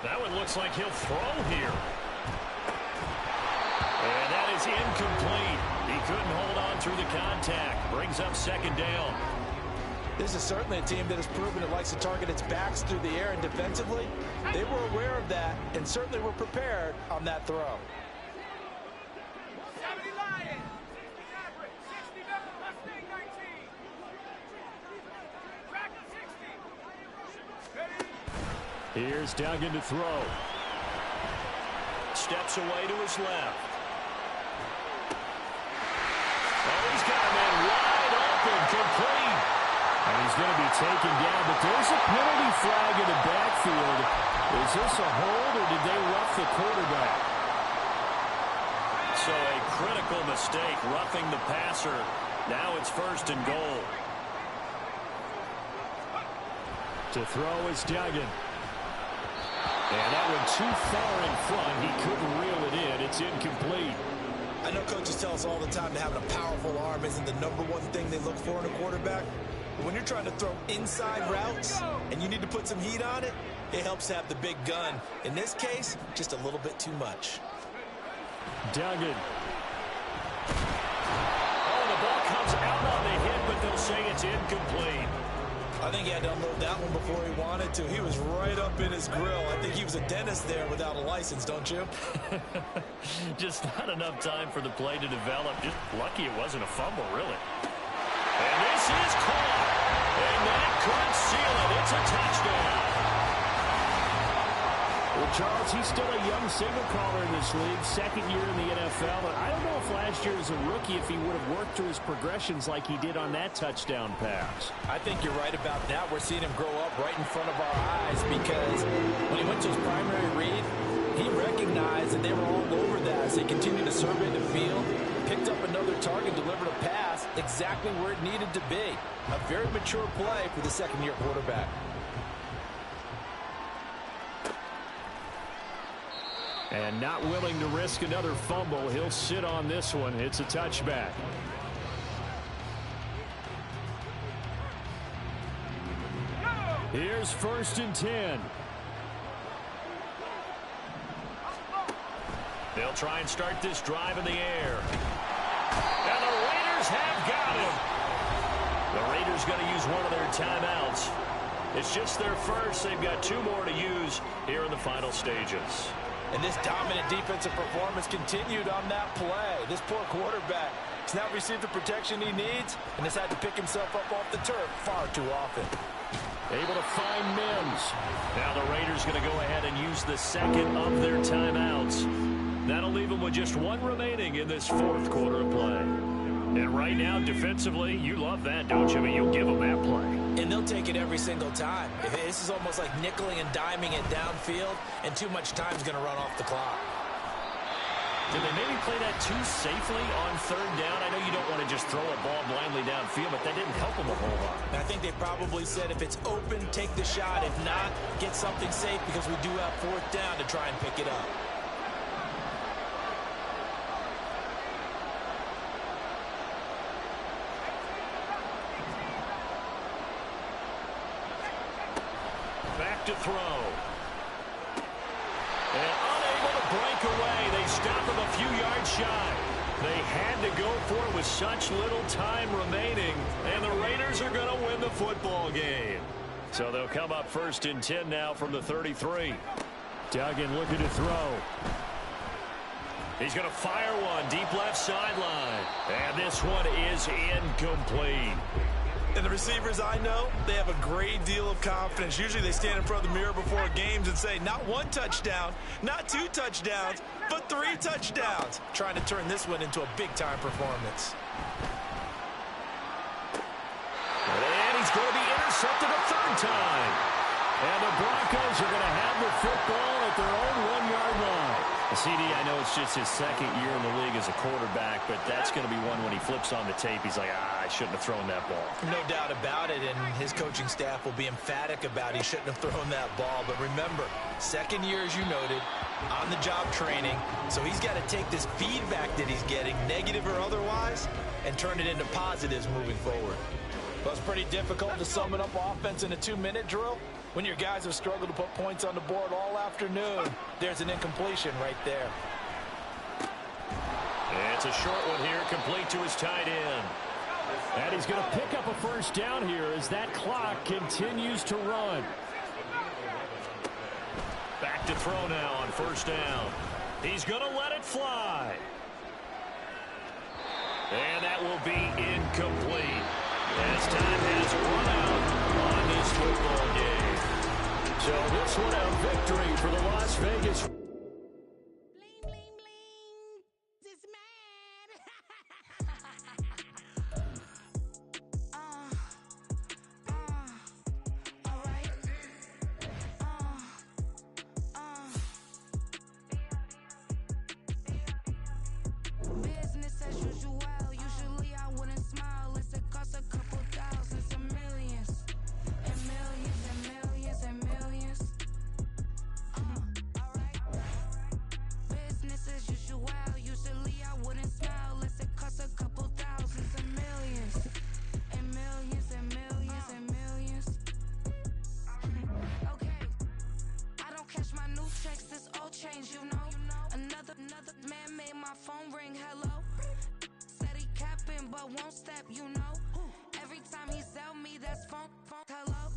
That one looks like he'll throw here. And that is incomplete. He couldn't hold on through the contact. Brings up 2nd down. This is certainly a team that has proven it likes to target its backs through the air, and defensively, they were aware of that and certainly were prepared on that throw. Here's Duggan to throw. Steps away to his left. Oh, he's got a man wide open, complete. And he's going to be taken down, but there's a penalty flag in the backfield. Is this a hold, or did they rough the quarterback? So a critical mistake, roughing the passer. Now it's 1st and goal. To throw is Duggan. And that one too far in front. He couldn't reel it in. It's incomplete. I know coaches tell us all the time that having a powerful arm isn't the #1 thing they look for in a quarterback. But when you're trying to throw inside routes and you need to put some heat on it, it helps to have the big gun. In this case, just a little bit too much. Duggan. Oh, the ball comes out on the hit, but they'll say it's incomplete. I think he had to unload that one before he wanted to. He was right up in his grill. I think he was a dentist there without a license, don't you? Just not enough time for the play to develop. Just lucky it wasn't a fumble, really. And this is caught. And that could seal it. It's a touchdown. Well, Charles, he's still a young signal caller in this league, 2nd year in the NFL. And I don't know if last year as a rookie, if he would have worked through his progressions like he did on that touchdown pass. I think you're right about that. We're seeing him grow up right in front of our eyes because when he went to his primary read, he recognized that they were all over that as they continued to survey the field, picked up another target, delivered a pass exactly where it needed to be. A very mature play for the 2nd-year quarterback. And not willing to risk another fumble. He'll sit on this one. It's a touchback. Here's 1st and 10. They'll try and start this drive in the air. And the Raiders have got him. The Raiders going to use one of their timeouts. It's just their first. They've got 2 more to use here in the final stages. And this dominant defensive performance continued on that play. This poor quarterback has not received the protection he needs and has had to pick himself up off the turf far too often. Able to find Mims. Now the Raiders going to go ahead and use the 2nd of their timeouts. That'll leave them with just 1 remaining in this 4th quarter of play. And right now, defensively, you love that, don't you? I mean, you'll give them that play. And they'll take it every single time. This is almost like nickeling and diming it downfield, and too much time's going to run off the clock. Did they maybe play that too safely on 3rd down? I know you don't want to just throw a ball blindly downfield, but that didn't help them a whole lot. I think they probably said if it's open, take the shot. If not, get something safe because we do have 4th down to try and pick it up. Back to throw. And unable to break away. They stop him a few yards shy. They had to go for it with such little time remaining. And the Raiders are going to win the football game. So they'll come up 1st and 10 now from the 33. Duggan looking to throw. He's going to fire one deep left sideline. And this one is incomplete. And the receivers I know, they have a great deal of confidence. Usually they stand in front of the mirror before games and say, not 1 touchdown, not 2 touchdowns, but 3 touchdowns. Trying to turn this one into a big-time performance. And he's going to be intercepted a 3rd time. And the Broncos are going to have the football at their own 1-yard line. CD, I know it's just his 2nd year in the league as a quarterback, but that's going to be one when he flips on the tape. He's like, I shouldn't have thrown that ball. No doubt about it, and his coaching staff will be emphatic about he shouldn't have thrown that ball. But remember, 2nd year, as you noted, on-the-job training. So he's got to take this feedback that he's getting, negative or otherwise, and turn it into positives moving forward. Well, it's pretty difficult to summon up offense in a 2-minute drill when your guys have struggled to put points on the board all afternoon. There's an incompletion right there. It's a short one here, complete to his tight end. And he's going to pick up a first down here as that clock continues to run. Back to throw now on first down. He's going to let it fly. And that will be incomplete as time has run out on this football game. So this one a victory for the Las Vegas. Bling, bling, bling. This mad. All right. Business as usual. Usually I wouldn't smile. It's it costs a couple thousands and millions. And millions and millions and millions. Alright. Business as usual. Usually I wouldn't smile. Unless it costs a couple thousands and millions. And millions and millions and millions. Okay. I don't catch my new checks, this old change, you know. Another man made my phone ring, hello. Said he capping, but won't step, you know. Every time he sell me, that's phone, hello.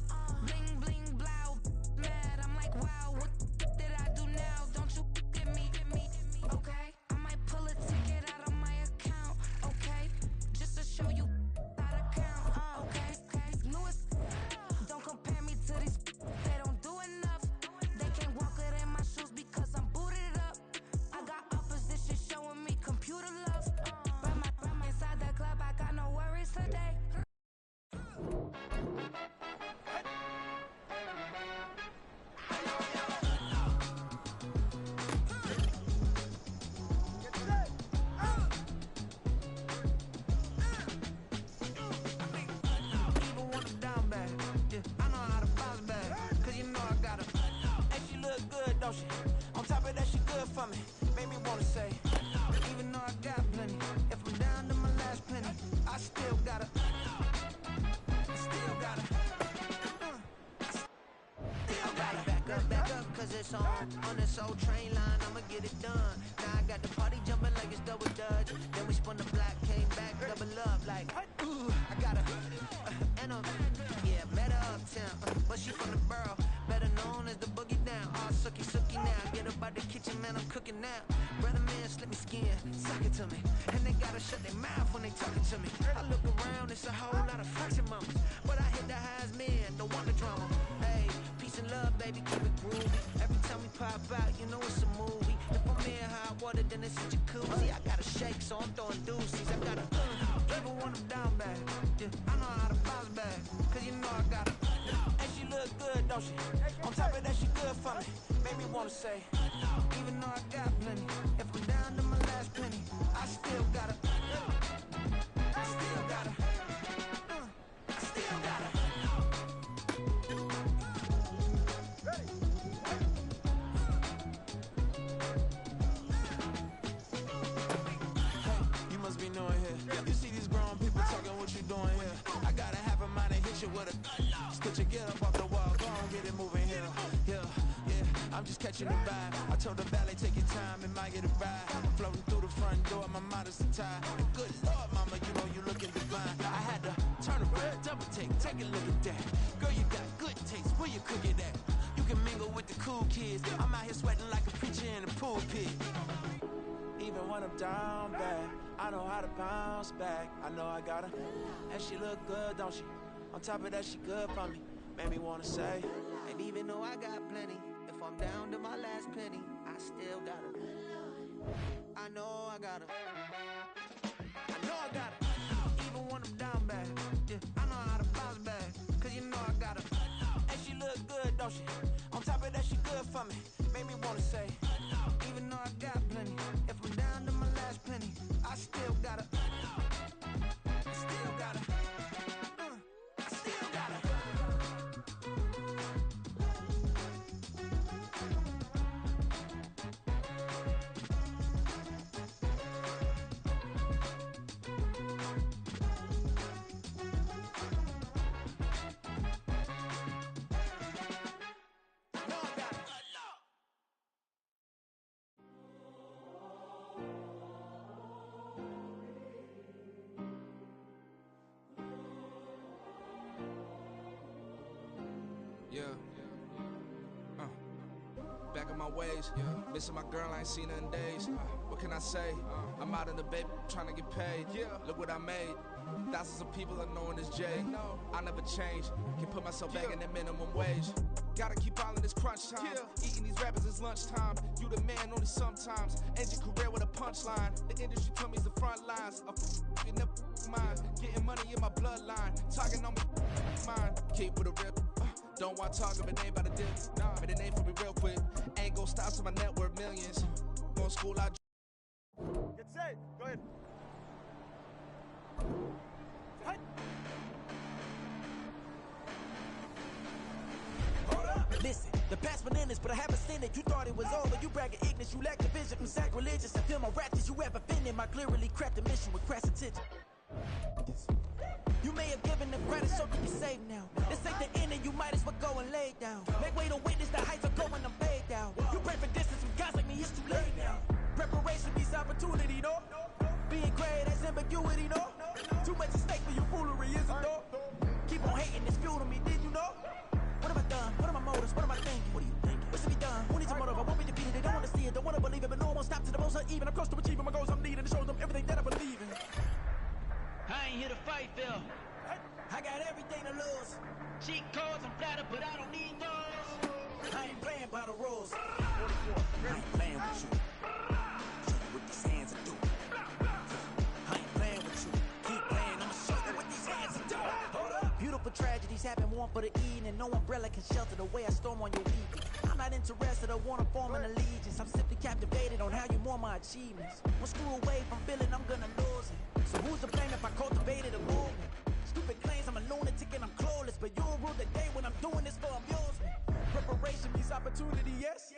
Bling, bling, blow, mad. I'm like, wow, what did I do now? Don't you get me, okay? I might pull a ticket out of my account, okay? Just to show you how to count, okay? Louis, don't compare me to these, they don't do enough. They can't walk it in my shoes because I'm booted up. I got opposition showing me computer love. Run my inside the club, I got no worries today. Even when I'm down bad, yeah, I know how to bounce back. Cause you know I got her. And she look good, don't she? On top of that, she good for me. Made me wanna say, even though I got plenty, if I'm down to my last penny, I still got her. Still got her. Back up, cause it's on this old train line, I'ma get it done. Now I got the party jumping like it's double dutch. Then we spun the block, came back, double up, like, ooh, I got her. And yeah, met her uptown, but she from the borough, better known as the boogie down. All sookie now, get up out the kitchen, man, I'm cooking now. Brother man, slip me skin, suck it to me. And they gotta shut their mouth when they talking to me. I look around, it's a whole lot of fraction mamas, but I hit the highs, man, don't want the drama. Hey, peace and love, baby, keep it groovy. Every time we pop out, you know it's a movie. If I'm in hot water, then it's a jacuzzi. I gotta shake, so I'm throwing deuces. I gotta, even when I'm down bad, yeah, I know how to bounce back. Cause you know I got her. And she look good, don't she? On top of that, she good for me. Made me wanna say, even though I got plenty, if I'm down to my last penny, I still got her. I still got her. I still got her. You must be knowing here. You see these grown people talking, what you doing here? I gotta have a mind to hit you with a. Just put your get up off the wall, go on, get it moving here. Yeah, I'm just catching the vibe. I told the valet, take your time, it might get a ride. Floating through the front door, my mind is tied. And good Lord, mama, you know you looking divine. I had to turn around, double take a look at that. Girl, you got good taste, where you cook it at? You can mingle with the cool kids. I'm out here sweating like a preacher in a pool pit. Even when I'm down bad, I know how to bounce back. I know I got her, and she look good, don't she? On top of that, she good for me. Made me wanna say, and even though I got plenty, if I'm down to my last penny, I still got her. I know I got her. I know I got her. Even when I'm down bad, yeah, I know how to bounce back. Cause you know I got her. And she look good, don't she? On top of that, she good for me. Made me wanna say, even though I got plenty, if I'm down to my last penny, I still got her. Still got her. Still got her. back on my ways. Missing my girl, I ain't seen her in days. What can I say? I'm out in the baby, trying to get paid. Look what I made. Thousands of people are knowing this Jay. I never change. Can put myself back in the minimum wage. Gotta keep all in this crunch time. Eating these rappers is lunchtime. You the man only sometimes. End your career with a punchline. The industry told me it's the front lines. You never mind. Getting money in my bloodline. Talking on my mind. Keep with a rip. Don't want to talk if it ain't about a dip. But it ain't for me real quick. Ain't gon' stop to my net worth millions. Going to school, I Get set. Go ahead. Listen, the past bananas, but I haven't seen it. You thought it was over. You bragging ignorance. You lack the vision from sacrilegious. I feel my ratchets. You ever offended my clearly crafted mission with crass attention. You may have given them credit so you can save now. This ain't the end and you might as well go and lay down. Make way to witness the heights are going, I'm fade down. You pray for distance with guys like me, it's too late now. Preparation means opportunity, no? Being great has ambiguity, no? Too much at stake for your foolery, is it though? Keep on hating, it's fuel to me, did you know? What have I done? What are my motives? What am I thinking? What are you thinking? What's to be done? Who needs a motive? I won't be defeated. They don't want to see it, don't want to believe it, but no one won't stop to the most uneven. I'm close to achieving my goals. I'm needing to show them everything that I believe in. I ain't here to fight, Phil. I got everything to lose. Cheat codes, I'm flattered, but I don't need those. I ain't playing by the rules. I ain't playing with you. Show you what these hands are doing. I ain't playing with you. Keep playing, I'ma show you what these hands are doing. Hold up. Beautiful tragedies happen, one for the evening. No umbrella can shelter the way I storm on your evening. I'm not interested, I wanna form an allegiance. I'm simply captivated on how you more my achievements. One screw away from feeling I'm gonna lose it. So who's to blame if I cultivated a movement? Stupid claims I'm a lunatic and I'm clueless, but you'll rule the day when I'm doing this for amusement. Preparation means opportunity, yes.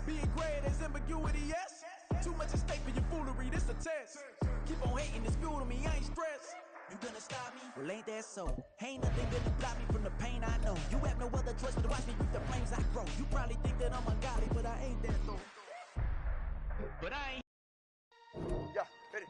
Being great is ambiguity, yes. Too much at stake for your foolery, this a test. Keep on hating, this fuel to me, I ain't stressed. You gonna stop me? Well, ain't that so? Ain't nothing gonna block me from the pain I know. You have no other choice but to watch me reap the flames I grow. You probably think that I'm ungodly, but I ain't that though. But I ain't. Yeah, hit it.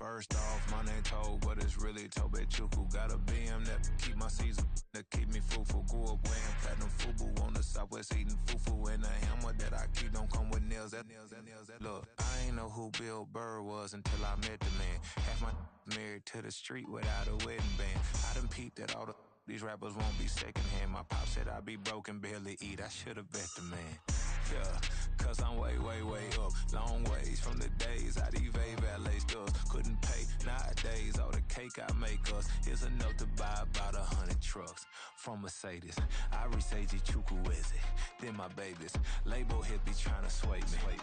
First off, my name Toad, but it's really Tobe Chuku. Got a BM that keep my season, that keep me fufu. Grew up wearing platinum fubu on the southwest eating fufu. And the hammer that I keep don't come with nails. Look, I ain't know who Bill Burr was until I met the man. Half my married to the street without a wedding band. I done peeped that all these rappers won't be secondhand. My pop said I'd be broken, barely eat. I should've bet the man. Yeah, cause I'm way, way, way up. Long ways from the days I evade valet stores. Couldn't pay nowadays. All the cake I make us is enough to buy about 100 trucks from Mercedes. I resage Chukwueze, then my babies. Label hit be trying to sway me.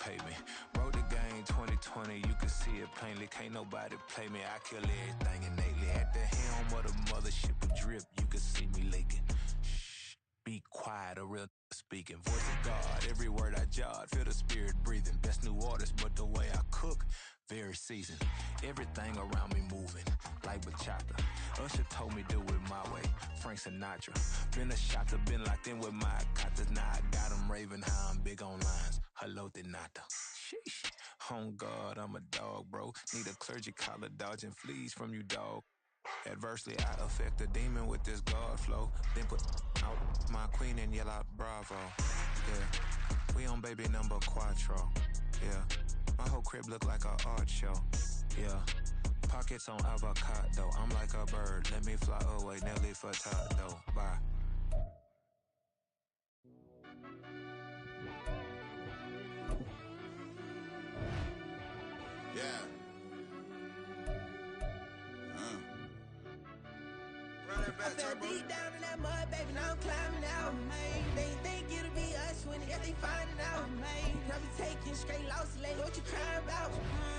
Pay me. Wrote the game 2020, you can see it plainly. Can't nobody play me. I kill everything innately. At the helm of the mothership with drip, you can see me leaking. Shh, be quiet, a real speaking. Voice of God, every word I jot. Feel the spirit breathing. Best new artist, but the way I cook, very seasoned. Everything around me moving, like bachata. Usher told me do it my way. Frank Sinatra. Been a shotter, been locked in with my katas. Now I got them raving how I'm big on lines. Hello, Denata. Sheesh. On God, I'm a dog, bro. Need a clergy collar dodging fleas from you, dog. Adversely, I affect a demon with this God flow. Then put out my queen and yell out bravo. Yeah, we on baby number quattro. Yeah, my whole crib look like a art show. Yeah, pockets on avocado. I'm like a bird, let me fly away. Nelly Furtado, bye. Yeah. I fell deep down in that mud, baby, now I'm climbing out. They think it'll be us when they finding out. I be taking straight losses, lady, what you crying about?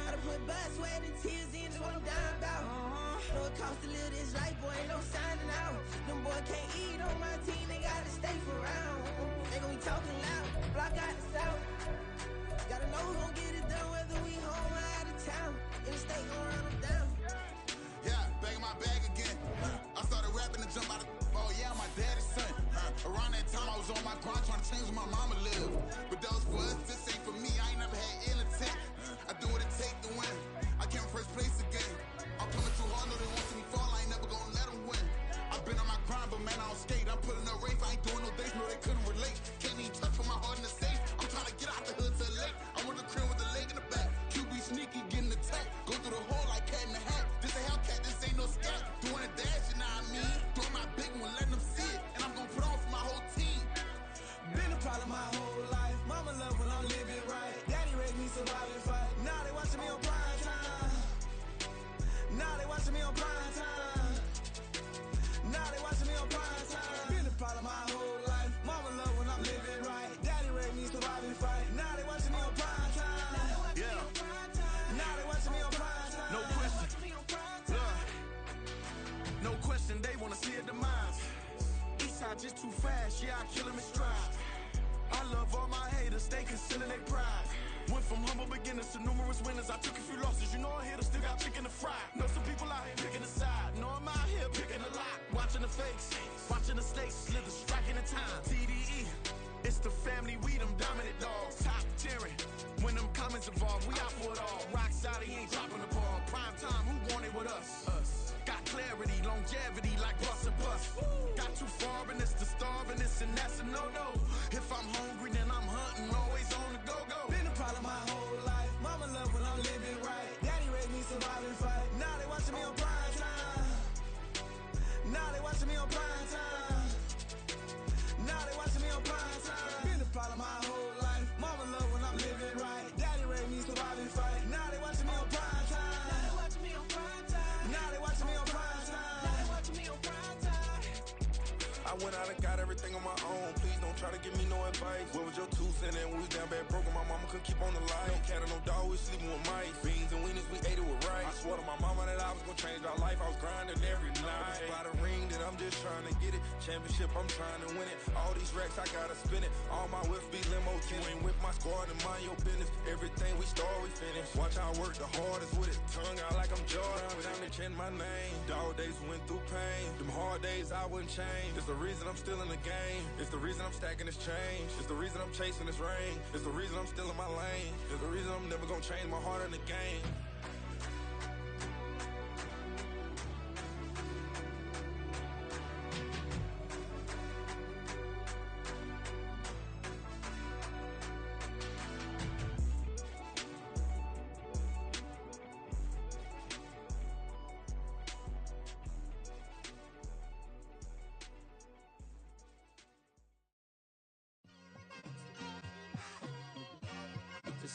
I done put blood, sweat, and tears in, just what I'm dying about. Know it costs to live this life, boy, ain't no signing out. Them boy can't eat on my team, they gotta stay for round. They gon' be talking loud, block out the south. Gotta know who gon' get it done, whether we home or out of town. In the state, gon' run them down. Yeah, back in my bag again. I started rapping to jump out of oh yeah, I'm my daddy's son. Around that time I was on my grind trying to change where my mama lived. But those for us, this ain't for me. I ain't never had ill intent. I do what it take to win. I came first place again. I'm coming too hard, know they want to see me fall. I ain't never gonna let them win. I've been on my grind, but man, I don't skate. I'm putting up race, I ain't doing no dates. No, they couldn't relate. Can't even touch with my heart in the safe. I'm trying to get out the hood to the lake. I'm with the crib with the leg in the back. QB sneaky, getting attacked. Go through the hole like cat in the hat. This a Hellcat, this ain't no scat. Doing a dash, you know what I mean? Doing my big one, letting them see it. And I'm gonna put on for my whole team. Been a problem my whole life. Mama love when I'm living right. Daddy raised me survive and fight. Now they watching me on prime time. Now they watching me on prime time. Now they watching me on prime time. Been a problem my whole life. Mama love when I'm living right. Daddy raised me survive and fight. Now they watching me on prime time. Yeah. Now they watching me on prime time. No question. No question, they wanna see a demise. Eastside just too fast, yeah, I kill them in stride. I love all my haters, they concealing their pride. Went from humble beginners to numerous winners. I took a few losses, you know I hit, still got chicken to fry. Know some people out here picking a side, know I'm out here picking a lot. Watching the fakes, watching the stakes, slither, striking the time. TDE, it's the family, we them dominant dogs. Top tiering, when them comments involved, we out for it all. Rock side, he ain't dropping the ball. Prime time, who want it with us? Got clarity, longevity, like bus and bus. Got too far and it's the starving, this and that's a no-no. If I'm hungry, then I'm hunting, always on the go-go. Been a problem my whole life. Mama love when I'm living right. Daddy raised me survive and fight. Now they watching me on prime time. Now they watching me on prime time. Now they watching me on prime time. Been a problem my whole life. Mama love when I'm living right. Daddy raised me survive and fight. Now they watching me on prime time. Now they watching me on prime time. Now they watching me on prime time. Now they watching me on prime time. I went out and got everything on my own. Please don't try to give me no advice. What was your 2 cents and we was down bad broke and my mama couldn't keep on the light. No cat and no dog, we sleeping with mice. Beans and weenies, we ate it with rice. I swore to my mama that I was gonna change our life. I was grinding every night. By the ring that I'm just trying to get it. Championship, I'm trying to win it. All these racks, I gotta spin it. All my whips be limo tinted. Ain't with my squad and mind your business. Everything we start, we finish. Watch I work the hardest with it. Tongue out like I'm Jordan. Time to change my name. Dog days went through pain. Them hard days I wouldn't change. It's the reason I'm still in the game. It's the reason I'm stacking this change. It's the reason I'm chasing this ring. It's the reason I'm still in my lane. It's the reason I'm never gonna change my heart in the game.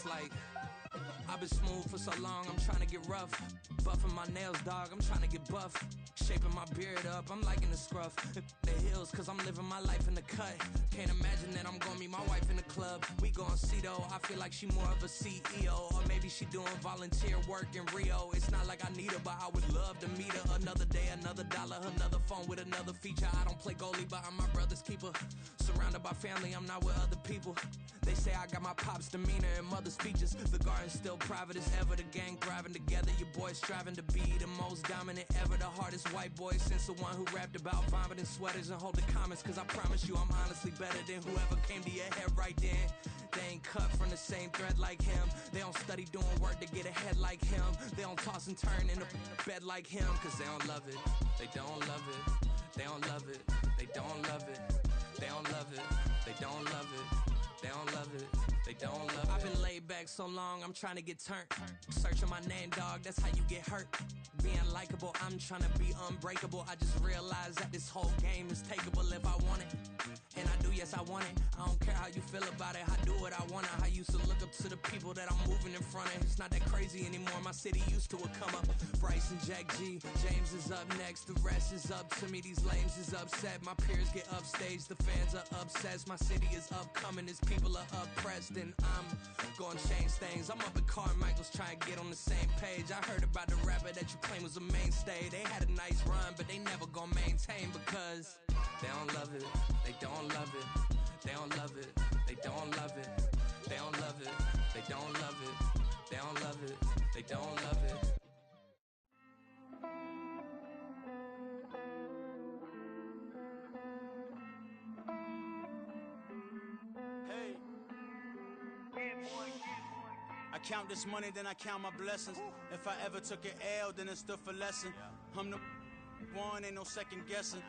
It's like I've been smooth for so long, I'm trying to get rough. Buffing my nails, dog, I'm trying to get buff. Shaping my beard up, I'm liking the scruff. The hills, cause I'm living my life in the cut. Can't imagine that I'm gonna meet my wife in the club. We gon' see though, I feel like she more of a CEO. Or maybe she doing volunteer work in Rio. It's not like I need her, but I would love to meet her. Another day, another dollar, another phone with another feature. I don't play goalie, but I'm my brother's keeper. Surrounded by family, I'm not with other people. They say I got my pop's demeanor and mother's features. The garden's still private as ever, the gang thriving together. Your boys striving to be the most dominant ever. The hardest white boy since the one who rapped about vomiting sweaters and holding comments. Cause I promise you I'm honestly better than whoever came to your head right then. They ain't cut from the same thread like him. They don't study doing work to get ahead like him. They don't toss and turn in the bed like him. Cause they don't love it, they don't love it. They don't love it, they don't love it. They don't love it, they don't love it. They don't love it, they don't love it. I've been laid back so long, I'm trying to get turned. Searching my name, dog, that's how you get hurt. Being likable, I'm trying to be unbreakable. I just realized that this whole game is takeable if I want it. And I do, yes, I want it. I don't care how you feel about it, I do what I want. I used to look up to the people that I'm moving in front of. It's not that crazy anymore, my city used to it come up. Bryce and Jack G, James is up next. The rest is up to me, these lames is upset. My peers get upstaged, the fans are obsessed. My city is upcoming, its people are oppressed. And I'm gonna change things. I'm up at Carmichael's trying to get on the same page. I heard about the rapper that you claim was a mainstay. They had a nice run, but they never gonna maintain because they don't love it, they don't love it. They don't love it, they don't love it. They don't love it, they don't love it. They don't love it, they don't love it. Hey, I count this money, then I count my blessings. If I ever took an L, then it stood for lesson. I'm the one, ain't no second guessing.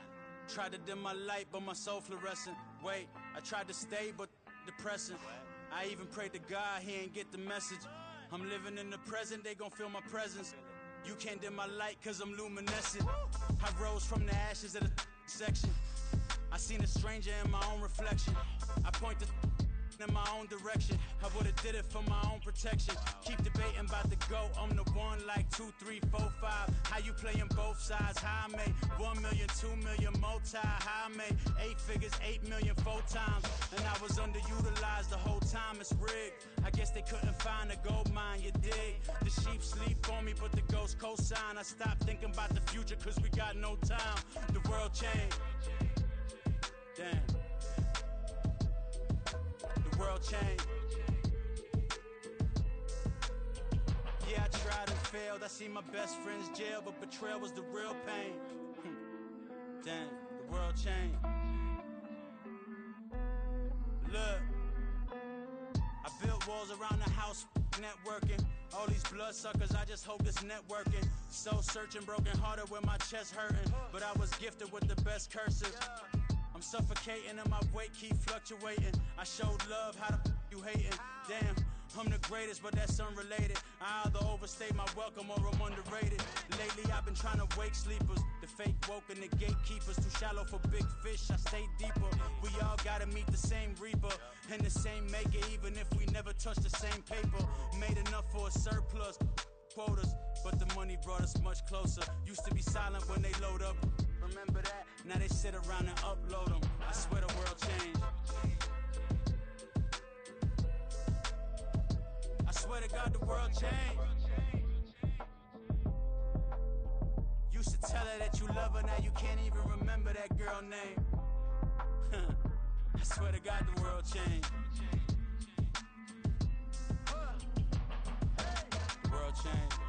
Tried to dim my light, but my soul fluorescent. Wait, I tried to stay, but depressing. I even prayed to God, he ain't get the message. I'm living in the present, they gon' feel my presence. You can't dim my light, cause I'm luminescent. I rose from the ashes of the section. I seen a stranger in my own reflection. I point the in my own direction. I would've did it for my own protection. Keep debating about the GOAT. I'm the one like 2, 3, 4, 5. How you playing both sides? How I made 1 million, 2 million multi. How I made 8 figures, 8 million 4 times. And I was underutilized the whole time. It's rigged. I guess they couldn't find a gold mine, you dig? The sheep sleep on me, but the ghost cosign. I stopped thinking about the future cause we got no time. The world changed. Damn. The world changed. Yeah, I tried and failed. I see my best friends jail, but betrayal was the real pain. Damn, the world changed. Look, I built walls around the house, networking. All these bloodsuckers, I just hope this networking. Soul searching, broken hearted with my chest hurting. But I was gifted with the best curses. I'm suffocating and my weight keep fluctuating. I showed love, how the you hating? Damn, I'm the greatest, but that's unrelated. I either overstay my welcome or I'm underrated. Lately I've been trying to wake sleepers. The fake woke and the gatekeepers. Too shallow for big fish, I stay deeper. We all gotta meet the same reaper and the same maker, even if we never touch the same paper. Made enough for a surplus quotas, but the money brought us much closer. Used to be silent when they load up. Remember that? Now they sit around and upload them. I swear the world changed. I swear to God the world changed. Used to tell her that you love her, now you can't even remember that girl name. I swear to God the world changed. The world changed.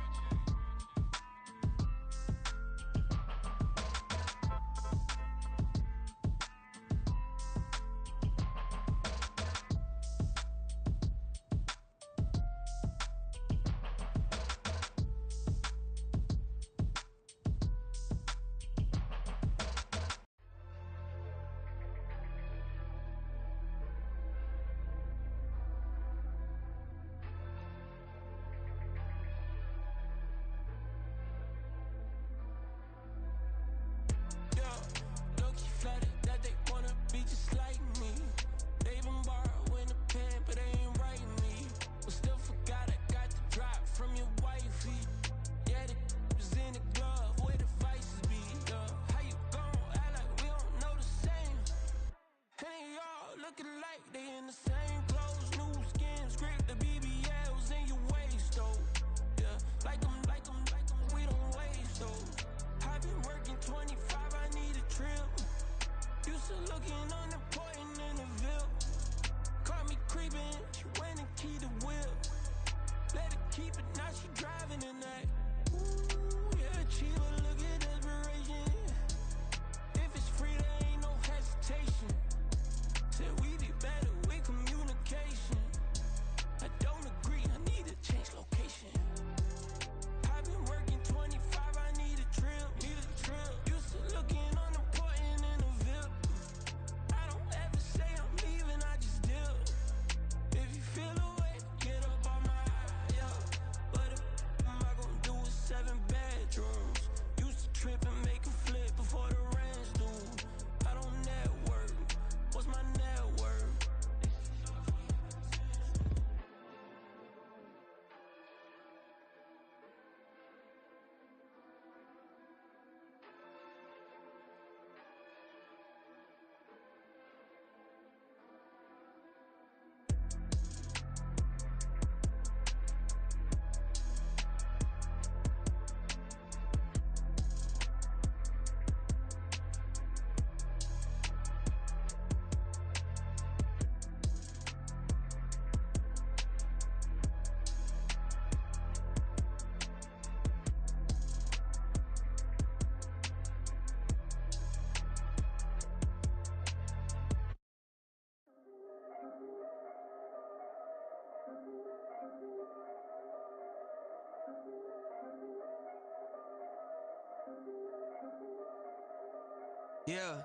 Yeah.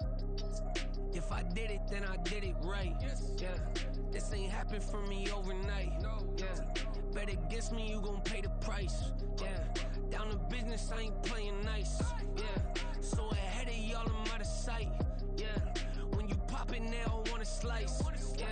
If I did it, then I did it right. Yeah. This ain't happened for me overnight. Yeah. Bet against me, you gon' pay the price. Yeah. Down to business, I ain't playing nice. Yeah. So ahead of y'all, I'm out of sight. Yeah. When you pop it, they all wanna slice. Yeah.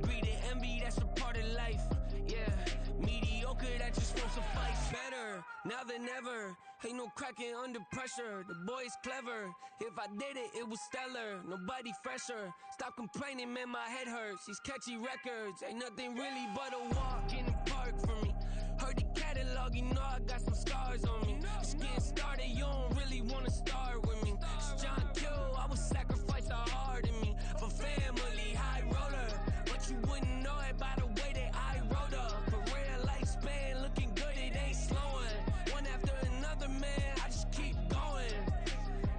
Greed and envy, that's a part of life. Yeah. Mediocre, that just won't suffice. Better now than ever. Ain't no cracking under pressure. The boy's clever. If I did it, it was stellar. Nobody fresher. Stop complaining, man, my head hurts. These catchy records ain't nothing really but a walk in the park for me. Heard the catalog, you know I got some scars on me. Just getting started, you don't really wanna start with me. It's John Kill, I would sacrifice a heart in me. For family, high roller. But you wouldn't know it by the way that I wrote up. Career lifespan, looking good, it ain't slowing. One after another, man, I just keep going.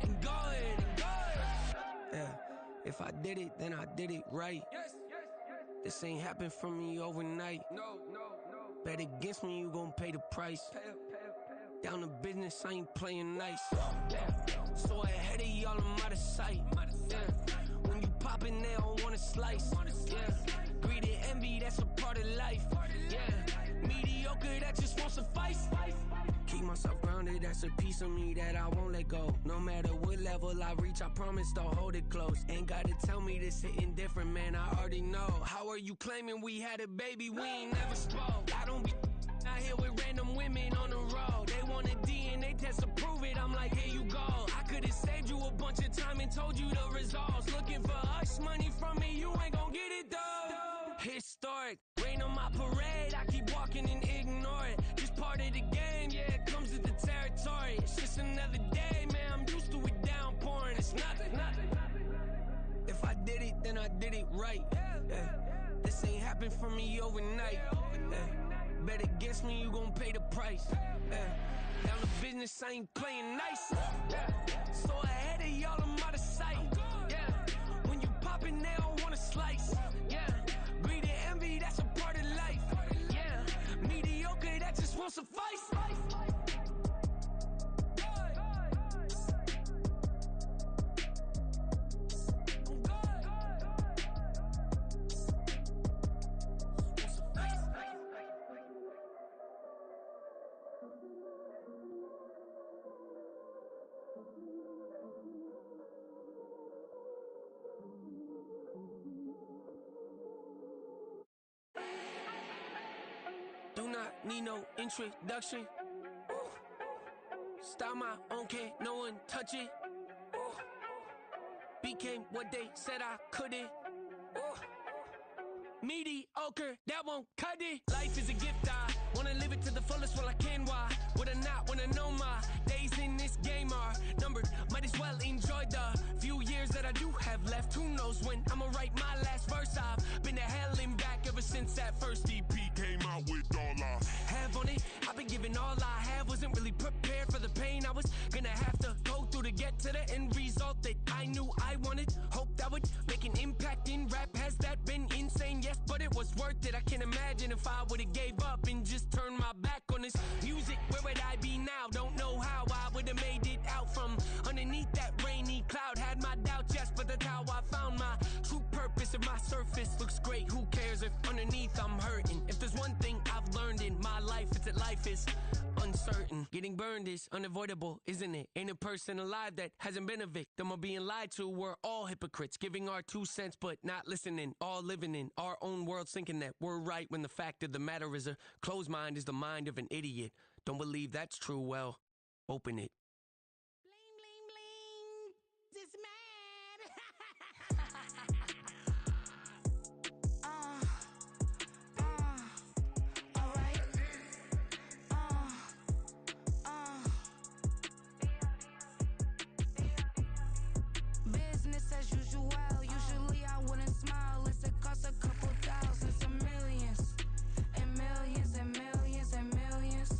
And going, and going. Yeah, if I did it, then I did it right. This ain't happened for me overnight. No. Bet against me, you gon' pay the price. Down to business, I ain't playing nice. Yeah. So ahead of y'all, I'm out of sight. Yeah. When you poppin', they don't wanna slice. Yeah. Greed and envy, that's a part of life. Yeah. Mediocre, that just won't suffice. Keep myself grounded, that's a piece of me that I won't let go. No matter what level I reach, I promise to hold it close. Ain't gotta tell me this hitting different, man, I already know. How are you claiming we had a baby, we ain't never spoke? I don't be out here with random women on the road. They want a DNA test to prove it, I'm like, here you go. I could've saved you a bunch of time and told you the results. Looking for hush money from me, you ain't gon' get it though. Historic, rain on my parade, I keep walking and ignore it. Just part of the game, yeah, it comes with the territory. It's just another day, man, I'm used to it downpouring. It's nothing. If I did it, then I did it right. Yeah. This ain't happened for me overnight. Yeah. Bet against me, you gon' pay the price. Yeah. Down to business, I ain't playing nice. Yeah. So ahead of y'all, I'm out of sight. Yeah. When you poppin', they don't wanna slice. Yeah. Greed and envy, that's a part of life. Yeah. Mediocre, that just won't suffice. Do not need no introduction. Ooh. Style my own, can't no one touch it. Ooh. Became what they said I couldn't. Ooh. Mediocre, that won't cut it. Life is a gift, I wanna live it to the fullest while I can. Why would I not wanna know my days in this game are numbered? Might as well enjoy the few years that I do have left. Who knows when I'ma write my last verse? I've been to hell and back ever since that first EP came out with all I have on it. I've been giving all I have, wasn't really prepared for the pain I was gonna have to go through to get to the end result that I knew I wanted. Hoped I would make an impact in rap. Has that been insane? Yes, but it was worth it. I can't imagine if I would've gave up and just turned my back on this music. Where would I be now? Don't know how I would've made it out from underneath that rainy cloud. Had my doubts, yes, but that's how I found my true purpose. If my surface looks great, who cares if underneath I'm hurting? If there's one thing I've learned in my life, it's that life is uncertain. Getting burned is unavoidable, isn't it? Ain't a person alive that hasn't been a victim of being lied to. We're all hypocrites, giving our 2 cents but not listening. All living in our own world, thinking that we're right when the fact of the matter is a closed mind is the mind of an idiot. Don't believe that's true? Well, open it. Bling, bling, bling. This man. Business as usual. Usually I wouldn't smile. It's a cost a couple thousands and millions. And millions and millions and millions.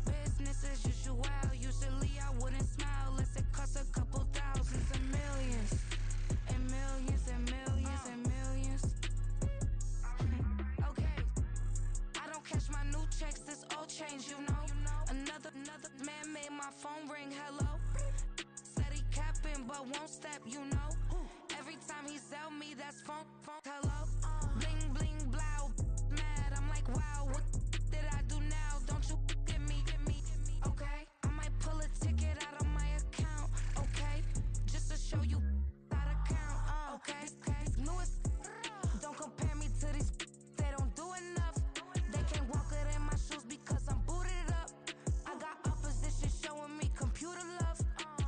Business as usual. Usually I wouldn't smile. Unless it costs a couple thousands and millions. And millions and millions and millions. Okay. I don't catch my new checks, this old change, you know. Another man made my phone ring, hello. Said he capping, but won't step, you know. Every time he sell me, that's phone, hello. Bling, bling, blow, mad. I'm like, wow, what did I do now? Don't you get me, okay? I might pull a ticket out of my account, okay? Just to show you how to count, okay? Newest, don't compare me to these, they don't do enough. They can't walk it in my shoes because I'm booted up. I got opposition showing me computer love.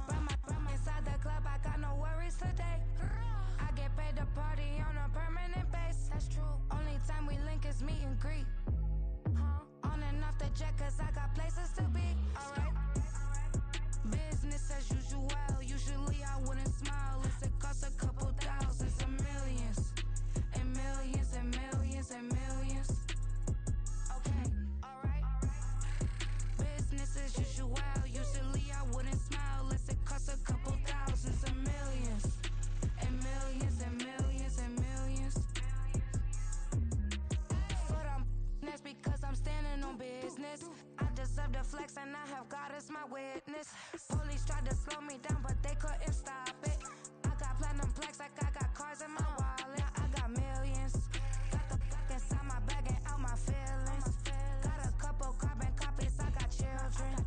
Run inside the club, I got no worries today. I get paid to party on a permanent base. That's true. Only time we link is meet and greet. On and off the jet, cause I got places to be. Alright. Business as usual. Usually I wouldn't smile. It costs a couple thousands and millions. And millions and millions and millions. Okay, alright. Business as usual. Usually I wouldn't smile. It costs a couple thousands and millions. And millions and millions and millions. Foot on next because I'm standing on business. I deserve the flex and I have God as my witness. Police tried to slow me down but they couldn't stop it. I got platinum plaques like I got cars in my wallet. I got millions. Got the fuck inside my bag and out my feelings. Got a couple carbon copies, I got children.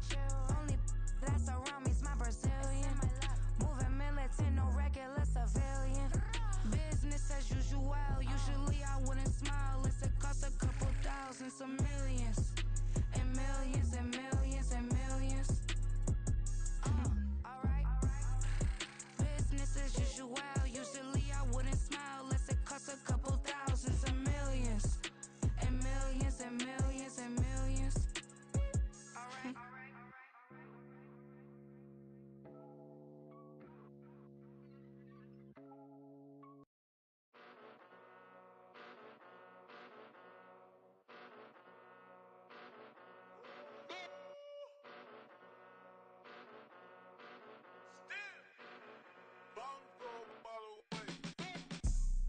Only that's around me's my Brazilian. Moving militant, no regular civilian. Business as usual. Usually I wouldn't smile. It costs a couple thousands of millions. And millions and millions and millions. Alright. Business as usual. Usually I wouldn't smile. It costs a couple thousands of millions. And millions and millions and millions. Alright.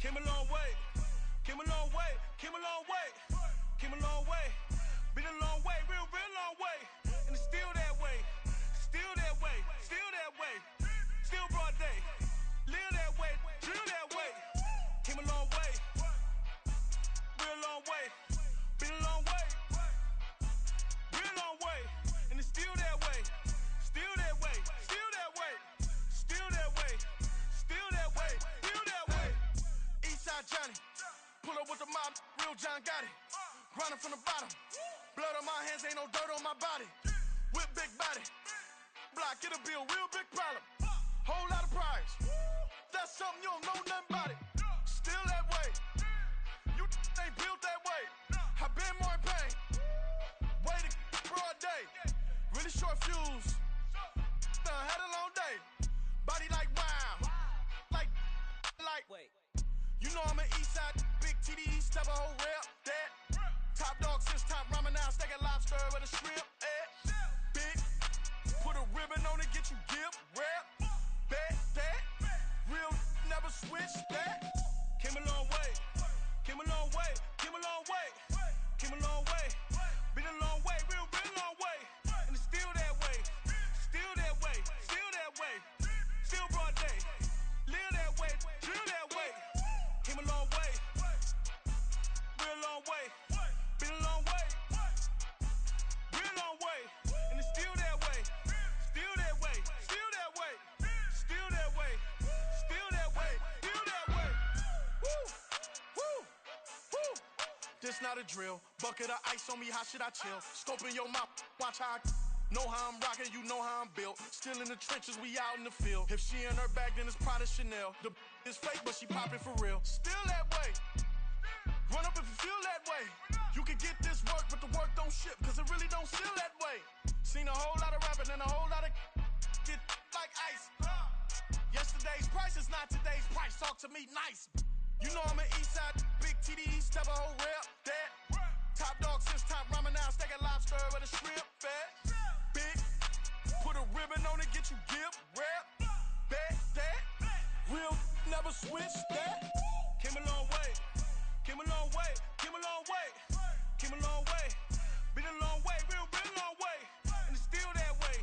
Came a long way, came a long way, came a long way, came a long way. Been a long way, real long way. And it's still that way, still that way, still that way. Still broad day, live that way, drill that way. Came a long way, real long way. Been a long way, real long way. And it's still that way, still that way, still that way, still that way, still that way, still that way. Eastside Johnny, pull up with the mob, real John got it. Grinding from the bottom, blood on my hands, ain't no dirt on my body. Whip big body, block, it'll be a real big problem. Whole lot of prize, that's something you don't know nothing about it. Still that way, you ain't built that way. I been more in pain, waited broad day. Really short fuse, done had a long day. Body like wow, like. Wait. You know I'm an east side, big TDE, step a whole rep, that. Top dog since top ramen now, stacking lobster with a shrimp, Big, put a ribbon on it, get you gift, rep, bet, that. Real, never switch, that. Came a long way, came a long way, came a long way, came a long way. Been a long way, real long way. And it's still that way, still that way, still that way. Still broad day, live that way, drill that way. Came a long way, real long way. Been a long way, real long way. And it's still that way, still that way, still that way, still that way, still that way, still that way. Woo, woo, woo. This not a drill, bucket of ice on me, how should I chill? Scope in your mouth, watch how I know how I'm rocking, you know how I'm built. Still in the trenches, we out in the field. If she in her bag, then it's Prada Chanel. The is fake, but she poppin' for real. Still that way. Run up if you feel that way. You can get this work, but the work don't ship, cause it really don't feel that way. Seen a whole lot of rapping and a whole lot of get like ice. Yesterday's price is not today's price. Talk to me nice. You know I'm an east side, big TDE, step a whole rep, that. Top dog since top ramen now, stacking lobster with a shrimp, fat. Big, put a ribbon on it, get you gift, rep, bet, that. Real, never switch, that. Came a long way, came a long way, came a long way, came a long way. Been a long way, real long way. And it's still that way,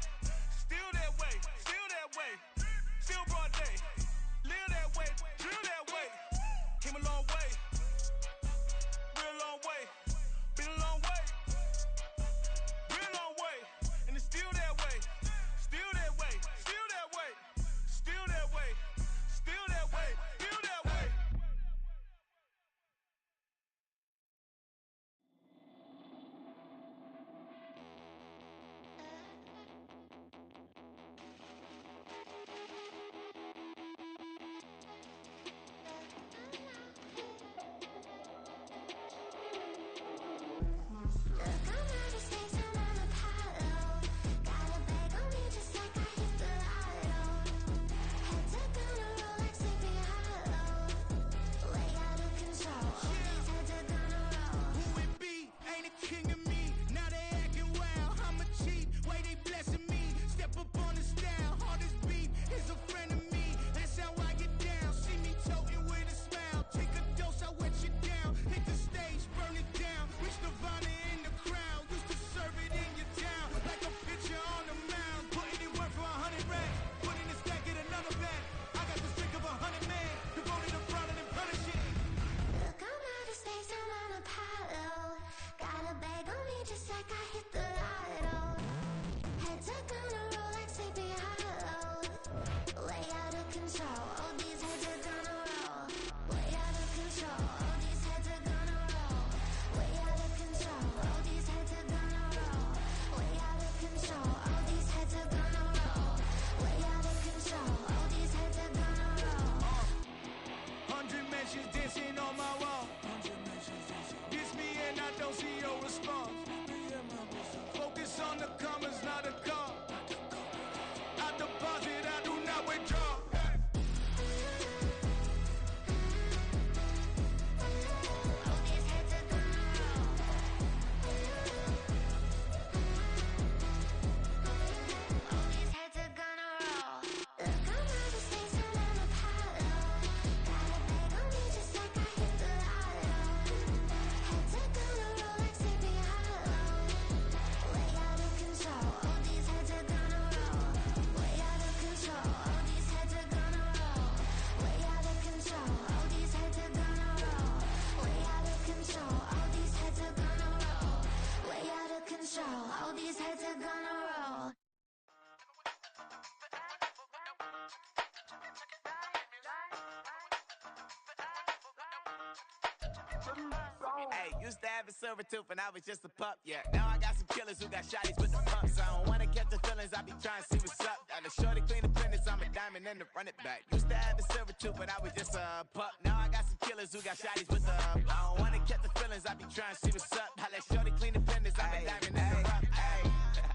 used to have a silver tooth and I was just a pup, yeah. Now I got some killers who got shotties with the pumps. I don't wanna catch the feelings, I be trying to see what's up. Got a shorty clean the fitness, I'm a diamond and to run it back. Used to have a silver tooth but I was just a pup. Now I got some killers who got shotties with the I don't wanna catch the feelings, I be trying to see what's up. I let shorty clean the fitness, I'm a diamond and to run it.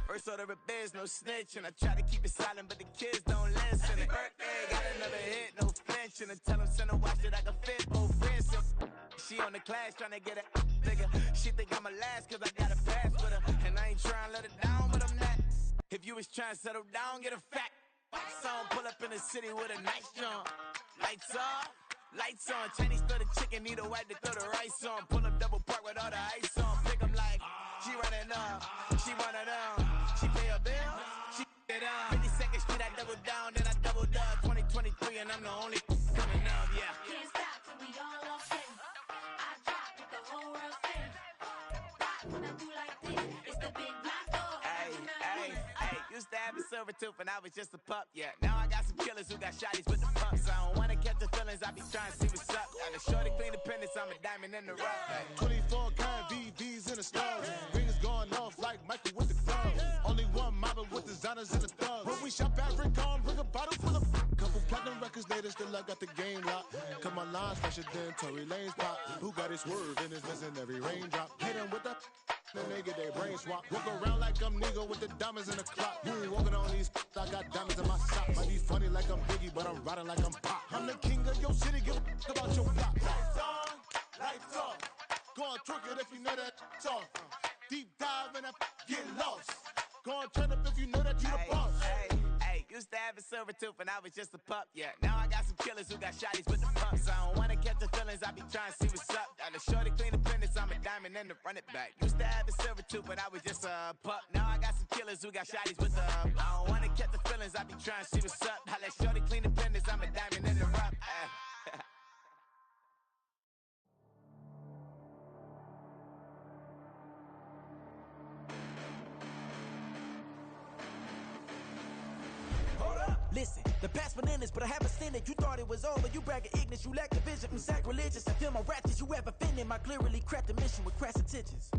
First order of biz, no snitch, and I try to keep it silent, but the kids don't listen. And birthday, got another hit, no flinch, and I tell them send a watch that I can fit both wrists. She on the class trying to get a nigga. She think I'm a last cause I got a pass with her, and I ain't trying to let her down, but I'm not. If you was trying to settle down, get a fat song, pull up in the city with a nice jump. Lights off, lights on. Chinese throw the chicken, need a wipe to throw the rice on. Pull up double park with all the ice on. Pick 'em like, she running up, she one of them. She pay a bill, she it up. 52nd Street, I double down, then I double up. 2023, and I'm the only coming up, yeah. Can't stop till we all off stage. I drop with the whole world stage. Rock when I do like this, it's the big block door. Hey, used to have a silver tooth and I was just a pup, yeah. Now I got some killers who got shotties with the pumps. I don't wanna catch the feelings, I be trying to see what's up. Got a shorty clean the pendants, I'm a diamond in the rough. Hey. 24 karat VVs in the stars. Rings going off like Michael with the gloves. Only one mama with designers in the thugs. When we shop at Rick on, bring a bottle full of couple platinum records later, still I got the game locked. Cause my lines fresher than Tory Lane's pop. Who got his swerve and is missing every raindrop. Hit him with the then they get their brain swap. Walk around like I'm nigga with the diamonds in the clock. You ain't walking on these, I got diamonds in my sock. Might be funny like I'm Biggie, but I'm riding like I'm Pop. I'm the king of your city, give a about your block. Lights on, lights off. Go on, twerk it if you know that it's off. Deep dive and get lost. Go on, turn up if you know that you the boss. Hey, used to have a silver tooth and I was just a pup, yeah. Now I got some killers who got shotties with the pumps. I don't wanna catch the feelings, I be trying to see what's up. Got a shorty clean the pendants, I'm a diamond and to run it back. Used to have a silver tooth but I was just a pup. Now I got some killers who got shotties with the I don't wanna catch the feelings, I be trying to see what's up. I let shorty clean the pendants, I'm a diamond in the rough. Listen, the past bananas, but I haven't seen it. You thought it was over, you bragging ignorance, you lack the vision from sacrilegious. I feel my ratchets, you have offended my clearly crafted mission with crass intentions.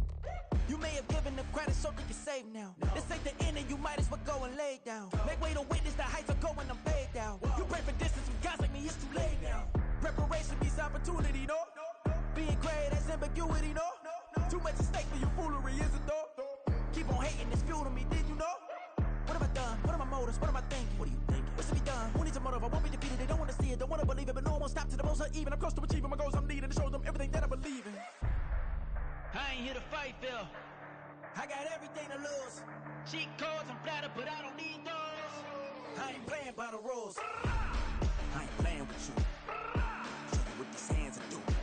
You may have given them credit so they can save now. This ain't the end and you might as well go and lay down. Make way to witness the heights are going, I'm paid down. You pray for distance with guys like me, it's too late now. Preparation means opportunity, no? Being great has ambiguity, no? Too much at stake for your foolery, is it though? Keep on hating, it's fuel to me, did you know? What have I done? What are my motives? What am I thinking? What are you thinking? What's to be done? Who needs a motive? I won't be defeated. They don't want to see it, don't want to believe it, but no one won't stop to the most uneven. I'm close to achieving my goals. I'm needing to show them everything that I believe in. I ain't here to fight, Phil. I got everything to lose. Cheat codes, I'm flattered, but I don't need those. I ain't playing by the rules. I ain't playing with you. Show you what these hands are doing.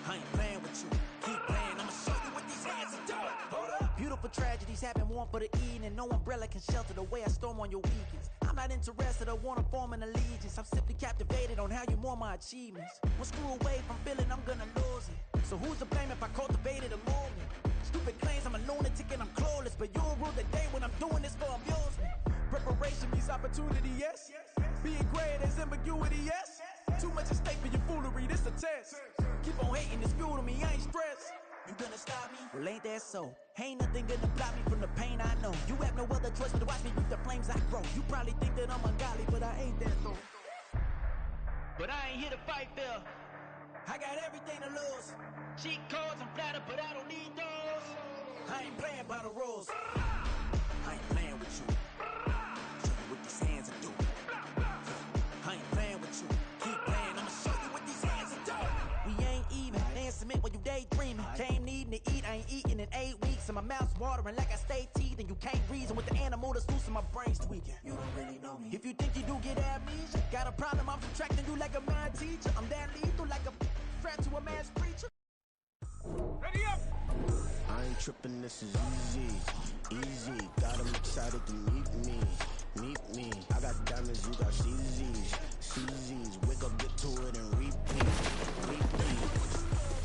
I ain't playing with you. Keep playing, I'ma show you what these hands are doing. Hold up. Beautiful tragedies happen, one for the eating, and no umbrella can shelter the way I storm on your weekends. I'm not interested, I wanna form an allegiance. I'm simply captivated on how you more my achievements. One screw away from feeling I'm gonna lose it. So who's to blame if I cultivated a movement? Stupid claims I'm a lunatic and I'm clueless, but you'll rule the day when I'm doing this for amusement. Preparation means opportunity, yes. Being great is ambiguity, yes. Too much at stake for your foolery, this a test. Keep on hating, it's fuel to me, I ain't stressed. You gonna stop me? Well, ain't that so? Ain't nothing gonna block me from the pain I know. You have no other choice but to watch me reap the flames I grow. You probably think that I'm ungodly, but I ain't that though. But I ain't here to fight, Phil. I got everything to lose. Cheat codes, I'm flattered, but I don't need those. I ain't playing by the rules. I ain't playing with you. Show you what these hands are doing. I ain't playing with you. Keep playing, I'ma show you what these hands are doing. We ain't even. Dance cement while you daydreaming. Came needing to eat, I ain't eating in 8 weeks. And my mouth's watering like I stay teeth. And you can't reason with the animal that's loose and my brain's tweaking. You don't really know me. If you think you do get amnesia, got a problem, I'm subtracting you like a mad teacher. I'm that lethal like a threat to a mass preacher. Ready up! I ain't tripping, this is easy, easy. Got them excited to meet me. I got diamonds, you got CZs. Wake up, get to it, and repeat.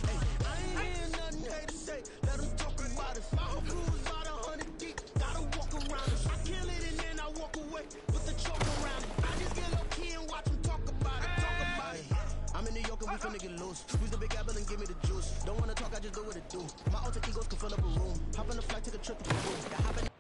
Hey, I ain't hearing nothing day to day. Let them talk about it. Follow crews about 100 deep. Gotta walk around it. I kill it and then I walk away with the choke around it. I just get low key and watch them talk about it. I'm in New York and we finna get loose. Squeeze the big apple and give me the juice. Don't wanna talk, I just do what it do. My alter egos can fill up a room. Hop on the flight, take a trip to the rooms. That happened.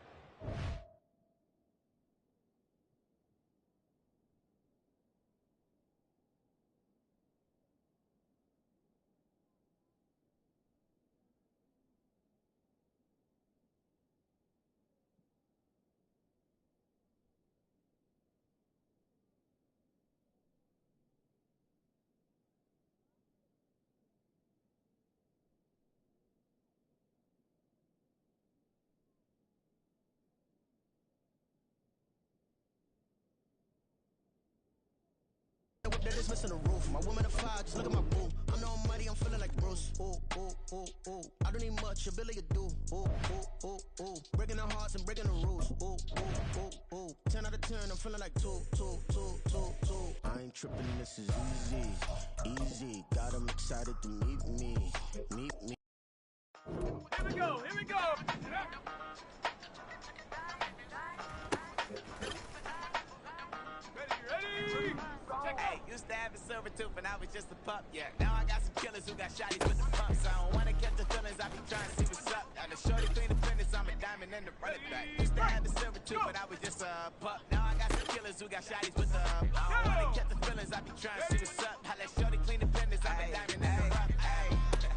That is missing the roof. My woman a fire, just look at my room. I'm no money, I'm feeling like Bruce. Ooh, ooh, ooh, ooh. I don't need much, ability to do. Ooh, ooh, ooh, ooh. Breaking the hearts and breaking the rules. Ooh, ooh, ooh, ooh. 10 out of 10, I'm feeling like 2. I ain't tripping, this is easy, easy. Got them excited to meet me. Here we go, here we go. Hey, used to have a silver tooth and I was just a pup, yeah. Now I got some killers who got shotties with the pumps. I don't wanna catch the feelings, I be trying to see what's up. Now the shorty clean the finish, I'm a diamond in the run it back. Used to have a silver tooth, but I was just a pup. Now I got some killers who got shotties with the I don't wanna catch the feelings, I be trying to see what's up. How that shorty clean the finish, I'm a diamond in the rough.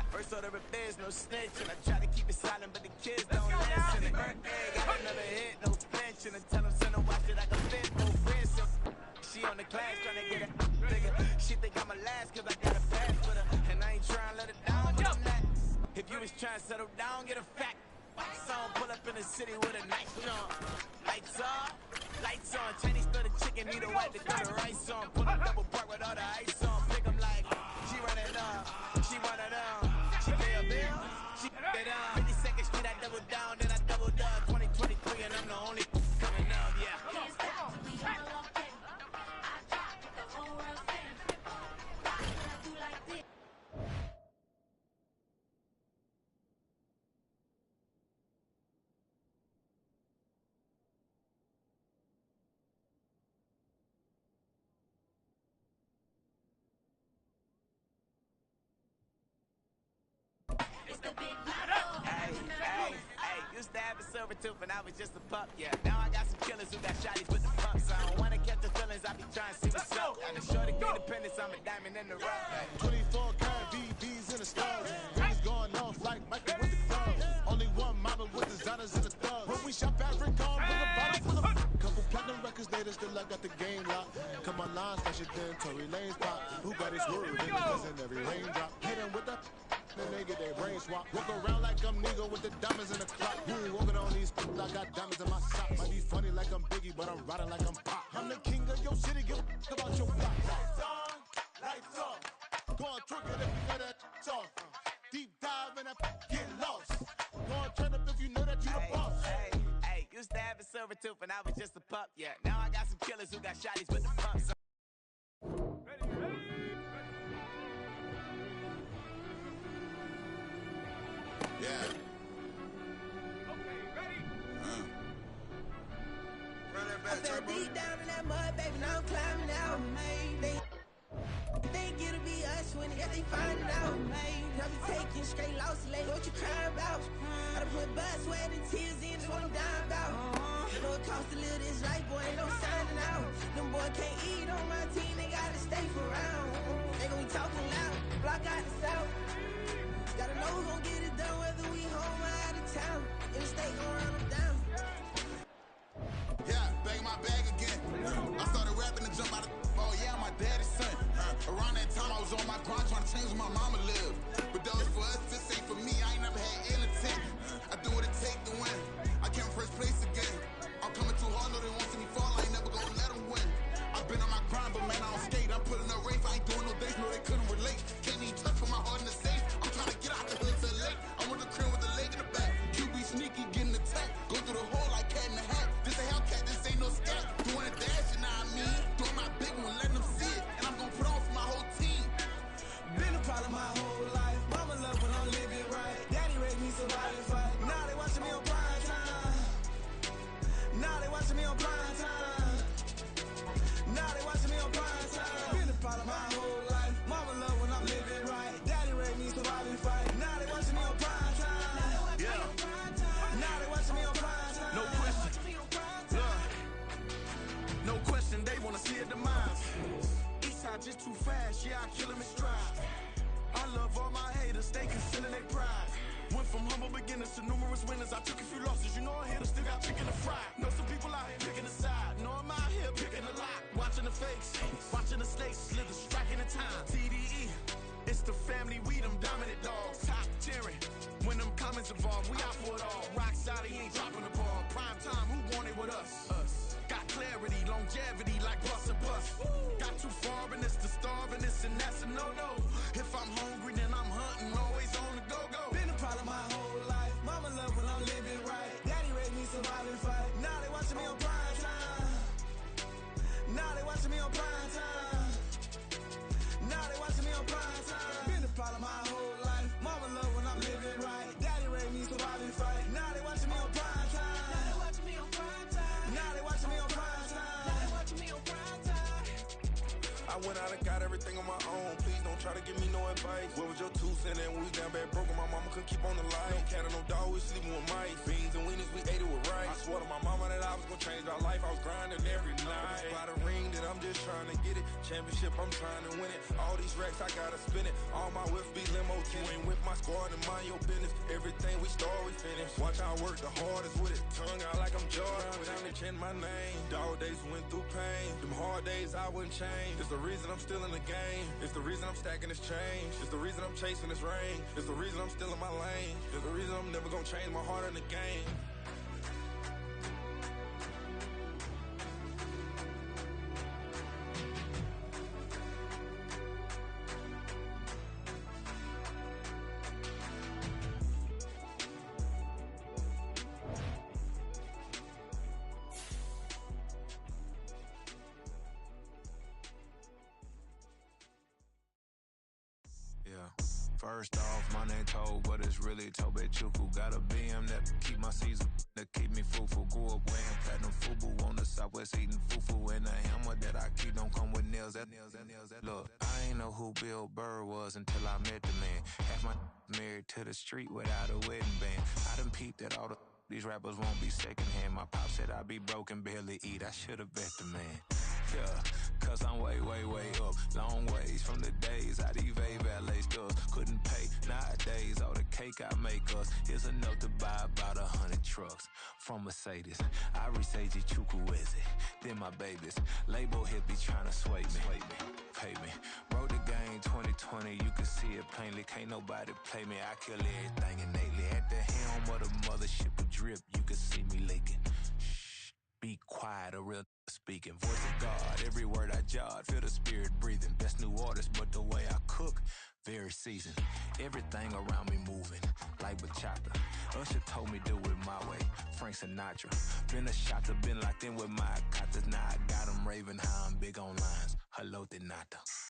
First order of biz, no snitch, and I try to keep it silent, but the kids don't listen. And birthday, got another hit, no flinching, and tell them send them watch it like a fit, no risk. She on the class trying to get it nigga. She think I'm a last cause I got a pass with her. And I ain't trying to let it down, but I'm not. If you was trying to settle down, get a fact. Song pull up in the city with a knife on. Lights on. Chinese throw the chicken, need a wipe to throw the rice on. Pull a double park with all the ice on. Pick 'em like, she running up, she running up. She pay a bill, she pay it up. 52nd Street, I double down, then I doubled up. 2023 and I'm the only coming up, yeah. Used to have a silver tooth and I was just a pup, yeah. Now I got some killers who got shotties with the pumps. I don't wanna catch the feelings, I be trying to see what's up. And the shorty independence, I'm a diamond in the rough. 24 karat BBs in the stars. Rings going off like Michael with the clubs. Only one mama with designers in the thugs. When we shop at Rincon, bring a bottle full of couple platinum records later, still I got the game locked. Come on, line, slash it then, Tory Lane's pop. Who got his word in the cousin every raindrop. Hit him with the then they get their brain swap. Walk around like I'm nigga with the diamonds in the clock. You ain't walking on these I got diamonds in my sock. Might be funny like I'm Biggie, but I'm riding like I'm Pop. I'm the king of your city, give a about your block. Lights on. Go on, twerk it if you know that song. Deep dive in that get lost. Go on, turn up if you know that you the boss. Used to have a silver tooth and I was just a pup, yeah. Now I got some killers who got shotties with the pumps. Yeah. I fell deep down in that mud, baby, now I'm climbing out. They think it'll be us when they find out. I be taking straight losses, lady, what you crying about? I done put blood, sweat, and tears in, just what I'm dying about. Know it costs to live this life, boy, ain't no signing out. Them boy can't eat on my team, they gotta stay for round. They gon' be talking loud, block out the south. Gotta know who gon' get it done, whether we home or out of town. In the state gon' run them down. Yeah, bang my bag again. I started rapping and jump out of oh yeah, my daddy's son. Around that time I was on my grind trying to change where my mama lived. But that was for us, this ain't for me. I ain't never had ill intent. I do what it take to win. I came first place again. I'm coming too hard, no they won't see me fall. I ain't never gonna let them win. I've been on my grind, but man I don't skate. I'm putting up race, I ain't doing no days, no they couldn't relate. Can't even touch for my heart in the safe. I'm trying to get out the hood to the lake. I'm with the crib with the leg in the back. QB sneaky, getting attacked. Go through the hole like cat in the hat. This a Hellcat, this ain't no scat. Doing a dash, you know what I mean? Doing my big one, letting them see it. And I'm gonna put on for my whole team. Been a problem my whole I kill them in stride. I love all my haters, they concealing their pride. Went from humble beginners to numerous winners. I took a few losses, you know I hit still got chicken to fry. Know some people out here picking a side. Know I'm out here picking a lot. Watching the fakes, watching the snakes slither, striking the time. TDE, it's the family, we them dominant dogs. Top tiering, when them comments involved, we out for it all. Rock solid, he ain't dropping the ball. Prime time, who want it with us? Got clarity, longevity, like bust and bust. Got too far and it's the starving, this and that's a no-no. If I'm hungry, then I'm hunting, always on the go-go. Been a problem my whole life. Mama love when I'm living right. Daddy raised me survive and fight. Now they watching me on prime time. Now they watching me on prime time. Now they watching me on prime time. Been a problem my whole life. Mama love when I'm living right. Daddy raised me survive and fight. Now they watching me on prime time. Now they watching me on prime time. Now they watching me on prime time. Now they watching me on prime time. I went out and got everything on my own. Please don't try to give me no advice. What was your 2 cents and we was down bad broke and my mama couldn't keep on the light. No cat and no dog, we sleeping with mice. Beans and weenies, we ate it with rice. I swore to my mama that I was gonna change our life. I was grinding every night. By the ring that I'm just trying to get it. Championship, I'm trying to win it. All these racks, I gotta spin it. All my whips be limo tinted. You ain't with my squad and mind your business. Everything we start, we finish. Watch I work the hardest with it. Tongue out like I'm Jordan. Without me change my name. Dog days went through pain. Them hard days I wouldn't change. It's the reason I'm still in the game. It's the reason I'm stacking this change. It's the reason I'm chasing this rain. It's the reason I'm still in my lane. It's the reason I'm never gonna change my heart in the game. First off, my name Toad, but it's really Tobe Chuku. Got a BM that keep my season, that keep me fruitful. Grew up wearing platinum FUBU on the Southwest eating fufu. And the hammer that I keep don't come with nails. Look, I ain't know who Bill Burr was until I met the man. Half my married to the street without a wedding band. I done peeped that all these rappers won't be secondhand. My pop said I'd be broken, barely eat. I should've bet the man. Yeah, cause I'm way, way, way up. Long ways from the days I evade valet stores. Couldn't pay nowadays. All the cake I make us is enough to buy about 100 trucks from Mercedes. I resage Chukwueze, then my babies. Label hit be trying to sway me. Pay me. Wrote the game 2020, you can see it plainly. Can't nobody play me. I kill everything innately. At the helm of the mothership with drip, you can see me leaking. Shh, be quiet, a real speaking. Voice of God, every word I jot, feel the spirit breathing. Best new artist, but the way I cook, very seasoned. Everything around me moving, like bachata. Usher told me do it my way, Frank Sinatra. Been a shotter, been locked in with my katas. Now I got them raving how I'm big on lines. Hello, Denata.